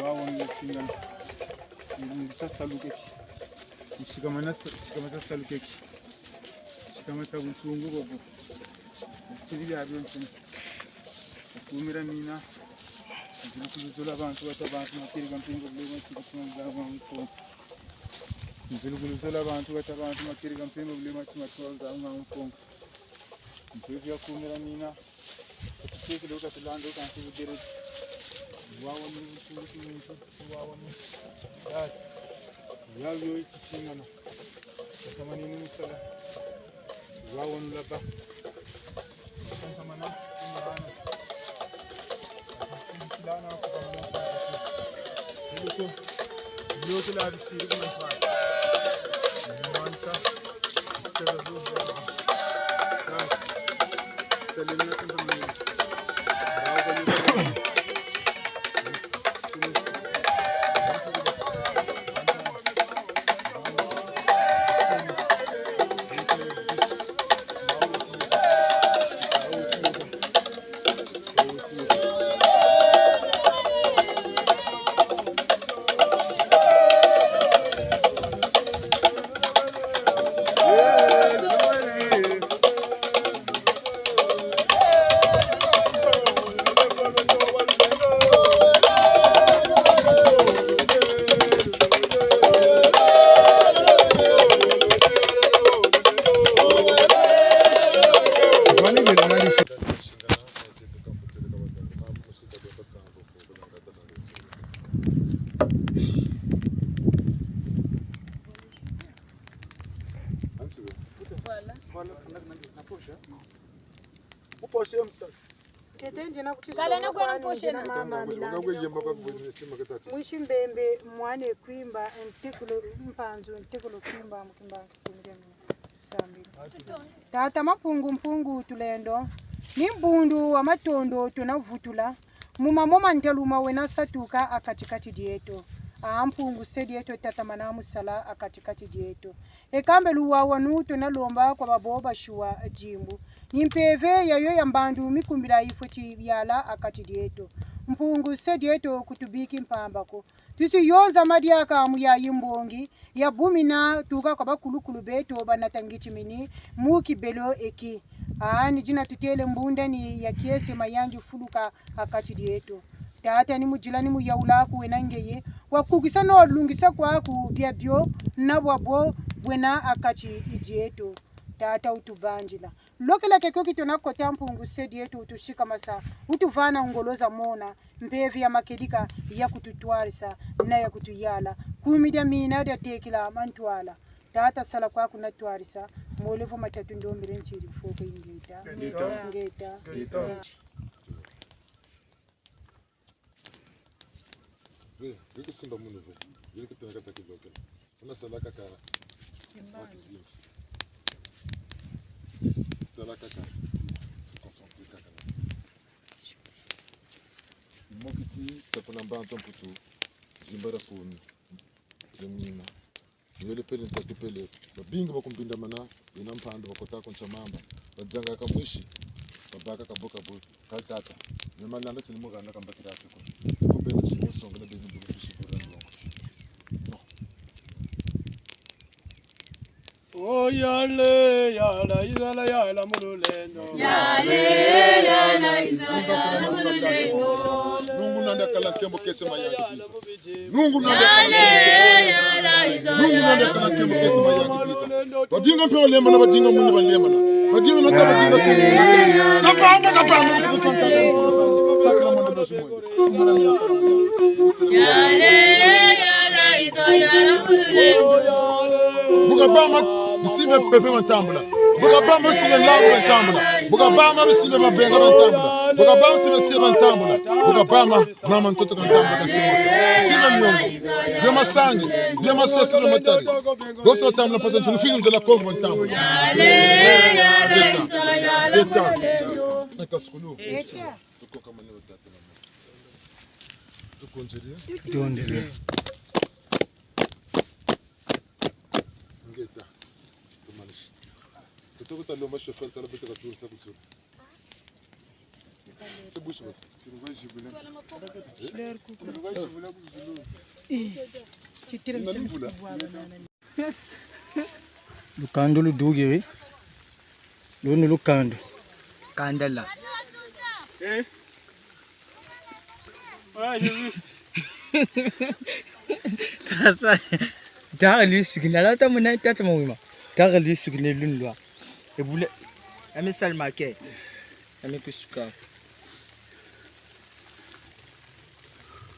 S1: wawon singan ngisa salukeki shikamata salukeki shikamata busungu bobo chiri byabyo nsini kumira mina ndikuzuzola abantu batabantu makiriga mpingo bulema chikunza bantu ndikuzuzola abantu batabantu makiriga mpingo bulema chimatwaza bantu mpivya kumira mina kike loka tilando kanti bugere wawo ni busungu wawo ni yavyo ikishingana kama nini misala wawo nulaba kama na imana lana kama na ndio la bisiri kwa mfano mansa tazuru Selena kama ni
S3: Mwishimbembe mwane kwimba ntikulo mpanzu ntikulo kwimba mkimba kumjemu sambi tata mpungu tulendo ni mbundu wa matondo tunavutula mumamoma nteluma wena satuka akatikati dieto ampungu sedieto tata manamu sala akatikati dieto ekambe luwa wanu tunalomba kwa baboba shuwa jimbu nimpeve yayo ya mbandu mikumbila ifuti byala akati dieto mpungu sedieto kutubiki mpambako tusi yoza madiaka mu ya yimbongi ya bumina tuka kwa bakulukulu beto banatangichi mini muki belo eki ni jina tutele mbunda ni ya kiese mayangi fuluka akati dieto tata ni mujilani mu yaula ku wenangeye wakugisa no lungisa kwa ku byabyo nabwabo bwena akati idieto tata utubanjila lokela keko kitona kota mpungu sedieto utushika masa utuvana ngoloza mona mpevi ya makedika ya kututwarisa na ya kutuyala kumidia mina ya tekila mantwala tata sala kwa kunatwarisa molevo matatu ndombere nchiri foka ngeta
S6: Viki simba munu ve, viki tena kata kidogo. Una salaka kara. Salaka kara. Se concentrer kaka. Mokisi tapana mbanta mputu. Zimbara kuni. Zemina. Yele pele ntatu pele. Babinga bakumpinda mana. Inampanda bakota koncha mamba. Bajanga kamwishi. Babaka kaboka bo. Kaltata. Nyamana nati ni muganda kambakira afiko. Kubena chini songa na beni buku fishi kwa longo. No.
S1: Oh yale yala izala yala mululendo.
S4: Yale yala izala mululendo.
S6: Nungu nanda kala kembo kese mayangi bisa.
S4: Nungu nanda
S6: kala kembo kese mayangi bisa. Badinga mpe walema na badinga muni walema na. Badinga na badinga sini. Kapanga kutanta. Sakla mwana doshi mwana.
S4: Yale yala izala mululendo.
S6: Bugabama bisime pepe mantambula. Bugabama bisime langu mantambula. Bugabama bisime mabenga mantambula. Bugabama bisime tia mantambula. Bugabama mama mtoto mantambula kashimo. Bisime miongo. Bema sangi, bema sesi na matari. Goso mantambula pasa tunufimu de la Congo mantambula. Eta. Nakasukulu. Tuko kama leo tatu mama. Tukonjeria. Ngeta. Tumalish. Tutoka taloma chauffeur talabita katura sa kultura.
S5: Lukando ludugiri. Luni lukando. Kandala. Sasa Darali sugina la ta mona tata mawima. Darali sugina lunwa. Ebule ame salmake. Ame kusuka.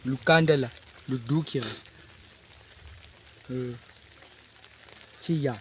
S5: Lukandala, ludukira. Chia.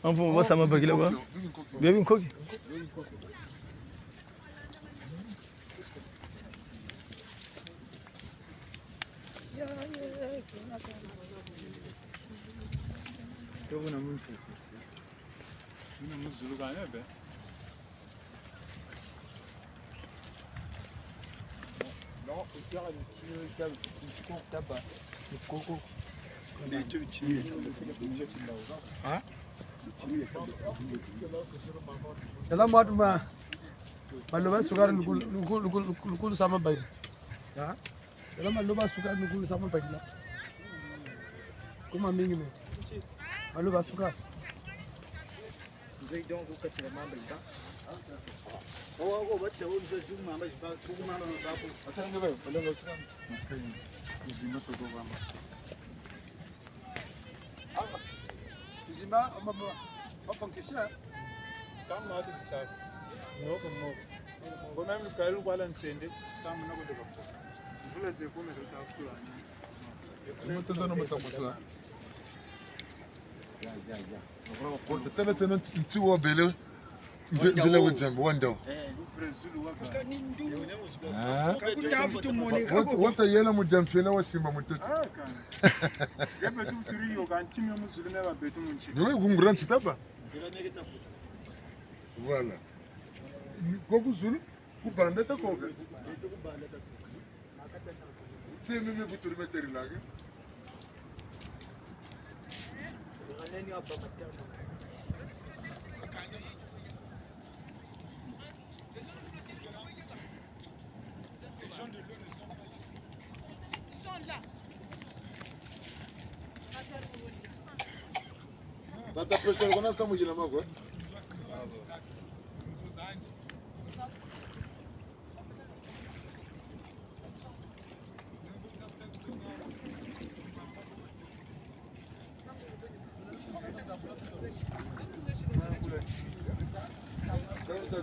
S5: Vamos mostrar uma bagulho agora. Bebe um coque. Eu vou na música. Na música do lugar, né, Bé? Não, o cara de tabac. O coco. Ah? Dalam matu ma maluba sukar nukul sama bayi. Ya? Dalam maluba sukar nukul sama bayi lah. Kuma mingi me. Maluba sukar. Jadi dong aku kecil mama bayi tak? Oh aku baca aku bisa zoom mama bayi. Aku mama bayi. Macam ni bayi. Belum nggak sukar. Zima tu tu mama. Zima mama. Apa kisah? Kamu ada kisah. Noko. Kona mikaelu kwa nsende. Kamu nako de kapsa. Vula ze kome za takula. Mutendo no mutamuta. Ya. Kwa tena tena ntiwa bele. Bele wajambo wando. Wata yela mujamfela wa simba mutoto. Yabe tu turiyo kanchimi muzulime wa betu munchi. Niwe gungura ntaba. Voilà. Koku zulu kubanda ta koga. Se mimi buturi meteri lage. Tata pessoa quando nós estamos girando agora.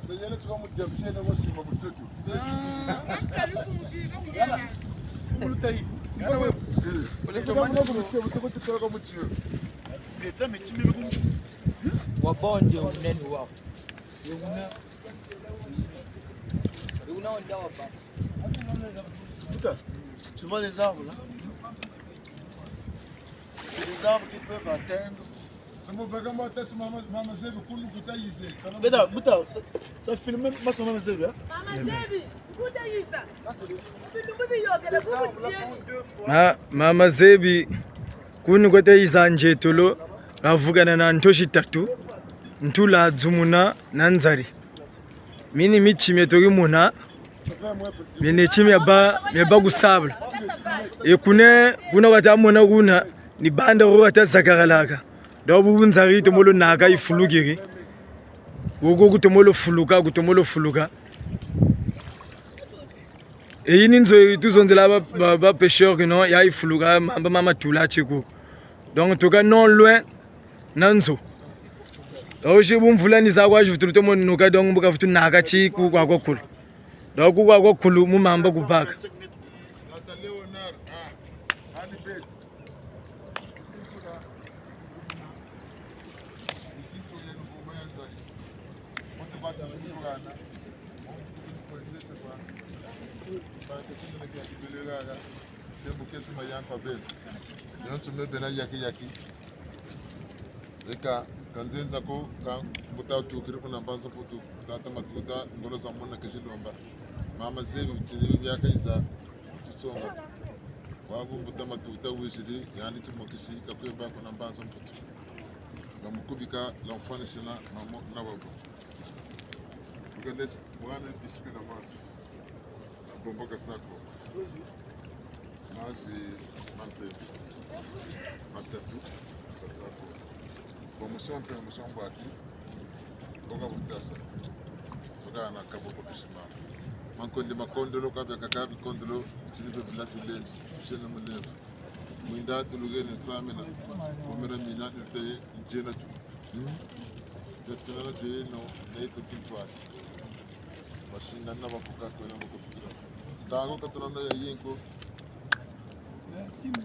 S5: Tenho que vamos jamshe na wasi mabutoto. Como tá aí? Olha que manda butoto toka mutio. Leta mechimi lugu. Wabonde unene wao. Una onda wapa. Puta, tu vois les arbres là? C'est des arbres qui peuvent atteindre. Mama Zebi kunu kutayize. Beda, buta, ça filme ma son Mama Zebi. Mama Zebi, kutayiza. Mama Zebi kunu kutayiza njetolo. Avugana na ntoshi tatu. Ntula dzumuna na nzari. Mini michime tori muna. Mene chime yaba gusabla. E kuna kata muna kuna ni banda ro kata zakaralaka. Dabu nzari tomolo naga ifulugiri. Gogo kutomolo fuluka. E yini nzo tuzonzela ba pêcheur que non ya ifuluka mama tula cheko.
S7: donc toka non loin nanzo oshi bumvula ni zakwa jivutulu tomo nuka donc mbuka vutu naka chi ku kwa kokulu donc ku kwa kokulu mumamba kubaka
S6: Eka kanzenza ko kan buta tu kiri kuna banza putu tata matuta ngolo zamona kejilomba mama zebi tini byaka iza tsonga wabu buta matuta wishidi yani kimokisi kakweba kuna banza putu ngamukubika l'enfant national mamo na babo ukende mwana bisikuit na mwana bombo kasako maji mampe matatu kasako promotion baki boga butasa boga na kabo ko bisima mankonde makondolo kabya kakabi kondolo tilibe bilatu lenzi jena muleva mwinda tulugene tsamena komera mina tete jena tu tetana jeno neto kitwa bashinda na bafuka kwena bakupira tago katana ya yenko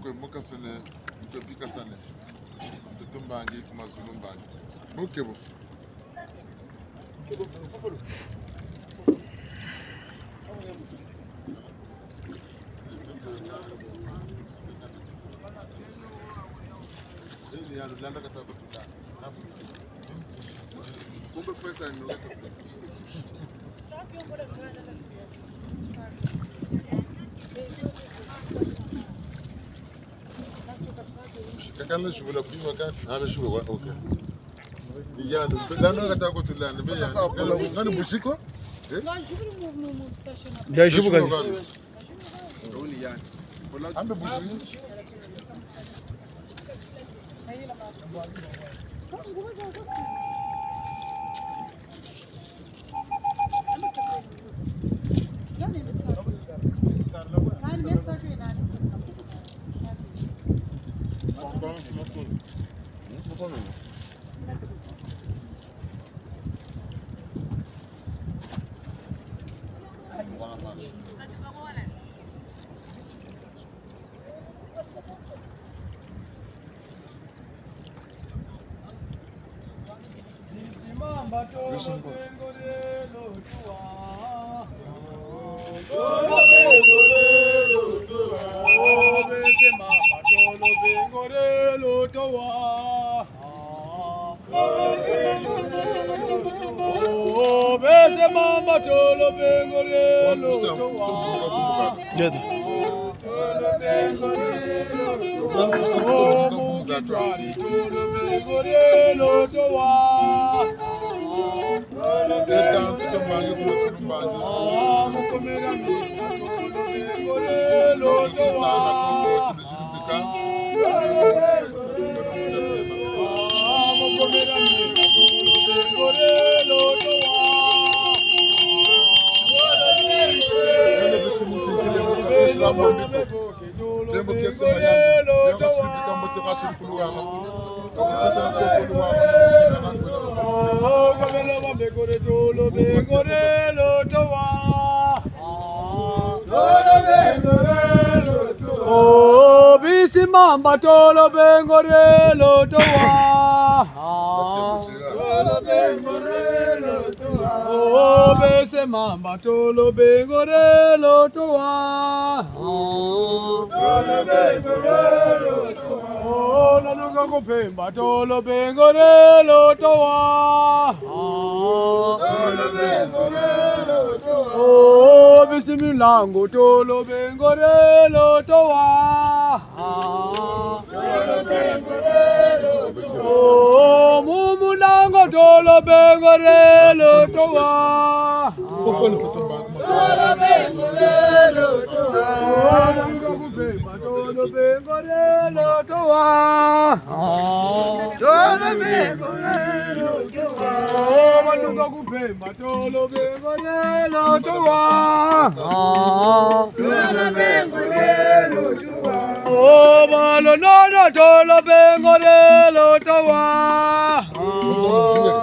S6: ko mokasene ko pikasane Tumbangi kuma zulumbangi. Bukebo. Kebo fofolo. Ele ya landa kata kutuka. Kumbe pesa ni ndio. Sapi ngo le kana la kakana shubula kunywa kafi hana shuwa okay iyano lana kata ko tulana be ya ngani bushiko
S7: ya shubuka
S6: ndoni yani ambe bushiko
S2: Mamba tolo bengore lo towa tolo bengore lo towa o bese mamba tolo bengore lo towa tolo bengore lo towa o la lunga ko pemba tolo bengore lo towa tolo bengore lo towa o bese milango tolo bengore lo towa oh, mumulango tolo bengore lo towa. Tolo bengore lo towa. tolo bengorelo toa. Tolo bengorelo toa. Malunga kupemba tolo bengorelo toa. Tolo bengorelo toa. Oh malo no tolo bengorelo toa.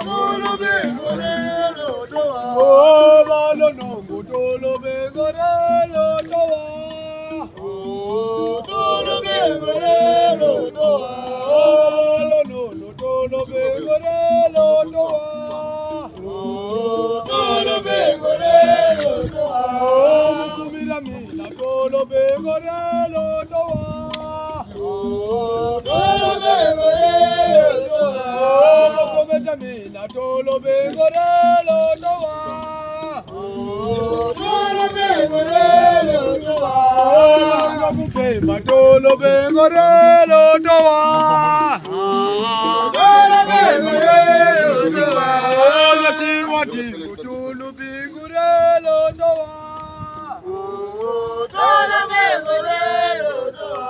S2: Tolo bengorelo toa. Oh malo no tolo bengorelo toa. Tolo bengorelo toa. No tolo bengorelo toa. Tolo bengorelo toa. Mukumira mina tolo bengorelo toa. Tolo bengorelo toa. Mukumira mina tolo bengorelo toa. Tolo bengorelo toa. Kupemba tolo bengorelo toa. Tolo bengorelo toa. Nasiwati tolo bengorelo toa. Tolo bengorelo toa.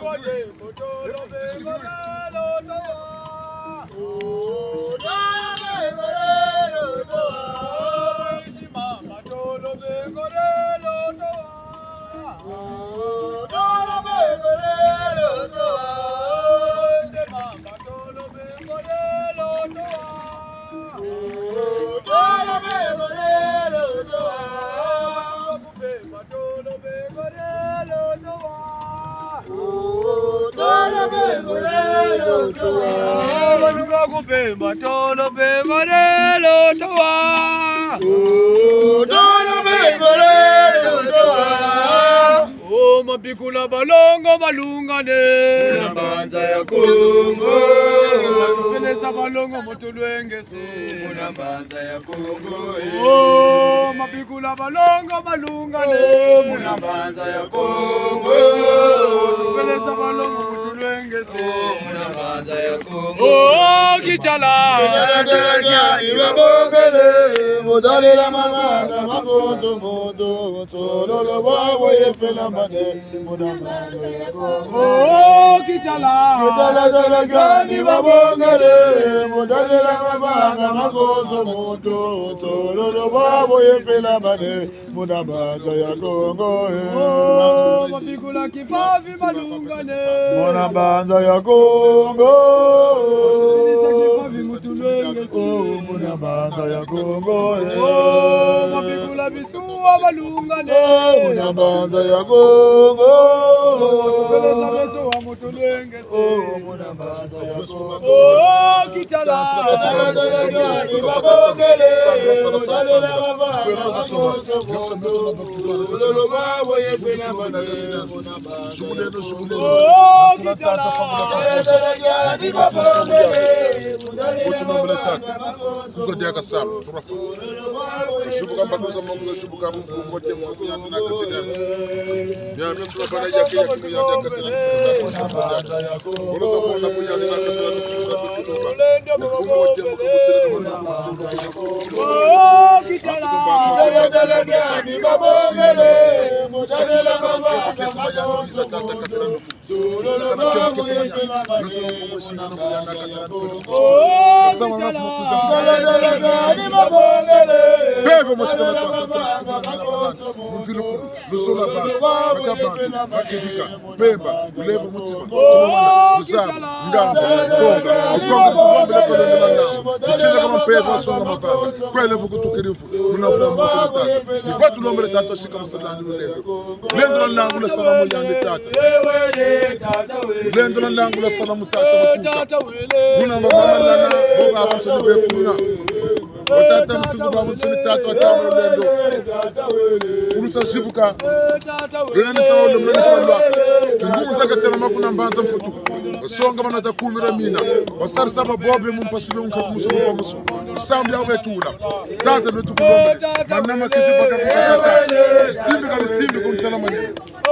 S2: Nasiwati tolo bengorelo toa. Tolo bengorelo toa. Isimama tolo bengorelo toa. Tolo bengorelo toa. Isimama tolo bengorelo toa. Tolo bengorelo toa. Kupemba tolo bengorelo toa. Tolo bengorelo toa. Malunga kupemba tolo bengorelo toa. Tolo bengorelo toa. Oh mapikula balongo malungane. Unambanza ya Kongo. Matufeleza balongo motulwengese. Unambanza ya Kongo. Oh mapikula balongo malungane. Unambanza ya Kongo. Matufeleza balongo motulwengese. Unambanza ya Kongo. Oh kitala. Kitala ibabongele. Modalela manganga makoto modo. Tololo wawo yefela mane. Unambanza ya Kongo. Oh kitala. Kitala gani babongele. Modalela manganga makoto modo. Tololo wawo yefela mane. Unambanza ya Kongo. Oh mapikula kipavi malungane. Unambanza ya Kongo. Oh unambanza ya Kongo. Oh mapikula bituwa malungane. Unambanza ya Kongo. Peleza bituwa mutulwengese. Oh unambanza ya Kongo. Oh kitala. Kitala ibabongele. Mudalela mabanga makoso modo. Tololo wawo yefela mane. Oh kitala. Kitala ibabongele.
S6: Kuzodiaka sana turafa shubuka mbakuza mungu shubuka mungu wote mungu yanzu na katina ya mtu bana yake ya kimu ya katina urusa mwana kunya na katina mungu wote mungu wote na mungu oh kitala gani babongele mudalela baba kama tata katina zulolo baba yefela mane
S2: Bebo
S6: moshikana Lusola ba, Makabanga, Makidika, Bemba, Levo Mutima, Lusam, Ngamba, Songa, Ukonga, Kumambe, Chile kama Bebo, Songa Mavada, Kwele Vukutukirifu, Munavuna Mutata, Nipatu Nombre Tata, Shika Masalani, Lendra Nangula Salamu Yangi Tata, Lendra Nangula Salamu Tata, Munavana, Boga, Musuli Bekuna. Otata msungu babu nsuni tatu watamu lendo Uruta shibuka Gwenani tawole mleni kwa Kingumu zaka tena makuna mbanza mputu Wasonga manata kumira mina Wasari saba bobe mumpasibe mkakumusulu kwa musu Isambi yawe tula Tata netu kulombe Manama kisi baka kukatata Simbi kani simbi kumtala manini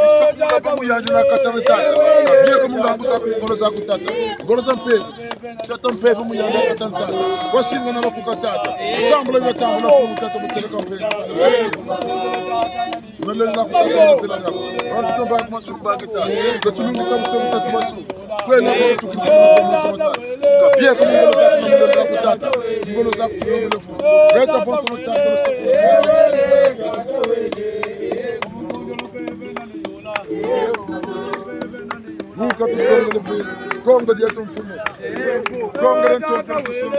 S6: Isakula pamu yanji na katana tata Kabia kumunga ambusa kumgolo za kutata Ngolo za mpe Chata mpevu muyanda katanta. Wasinga na bakukatata. Tambula batambula kutata muteleka mpevu. Nalenda kutata muteleka. Watu ba kuma sumbagita. Tutulungi sabu sabu tatu masu. Kwela kwa tukimsema kwa msema. Kapia kwa ngolo zako na ngolo kutata. Ngolo zako ngolo fu. Reta bonso mutata. Nunca pisou no brilho. Conga de atum fumo. Conga de atum fumo.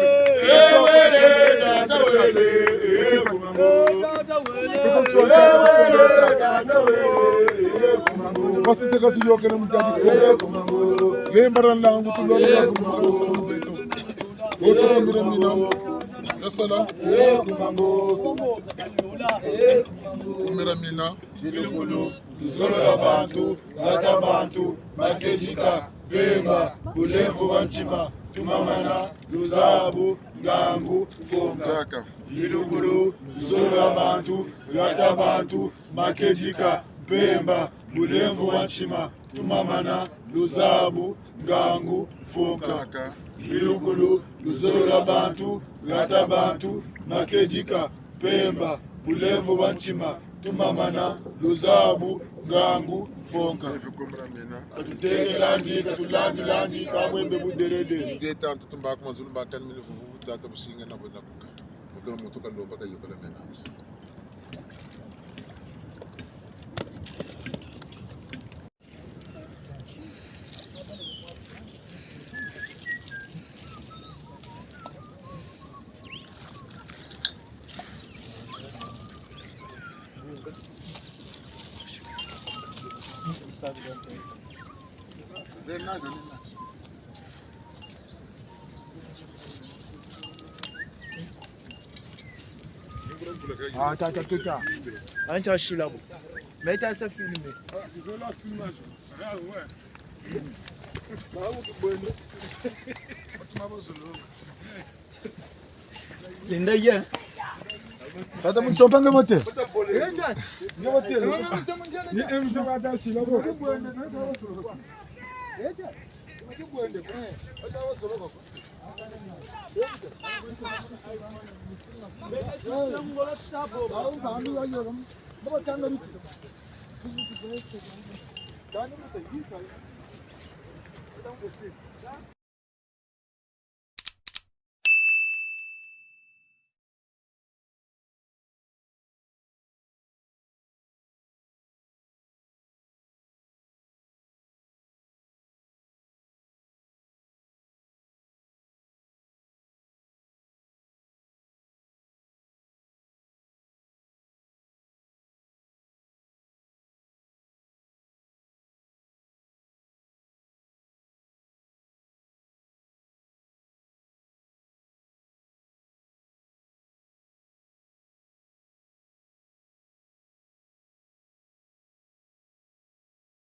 S6: Você se casa joga no mundo de lembra lá onde tu logo lá no coração do beto. Outro mira mina. Nasala. Mira mina. Bilukulu. Zolo bantu, rata bantu, makejika, pemba, bulevu banchima, tumamana, luzabu, gangu, fonga. Bilukulu, zolo bantu, rata bantu, makejika, pemba, bulevu banchima, tumamana, luzabu, gangu, fonga. Bilukulu, zolo bantu, rata bantu, makejika, pemba, bulevu banchima, tumamana, luzabu, gangu, fonka. Katuteke landi, katulandi, kabwembe buderede. Ngeta antutumbaka mazulu bakani mini vuvu, tata businga na bona kuka. Mutolo mutuka lomba ka yokala menanzi.
S5: Ah, tá. Antes eu achei lá. Mete essa filme.
S7: Linda ya.
S5: Cada mundo só panga mote.
S2: Dani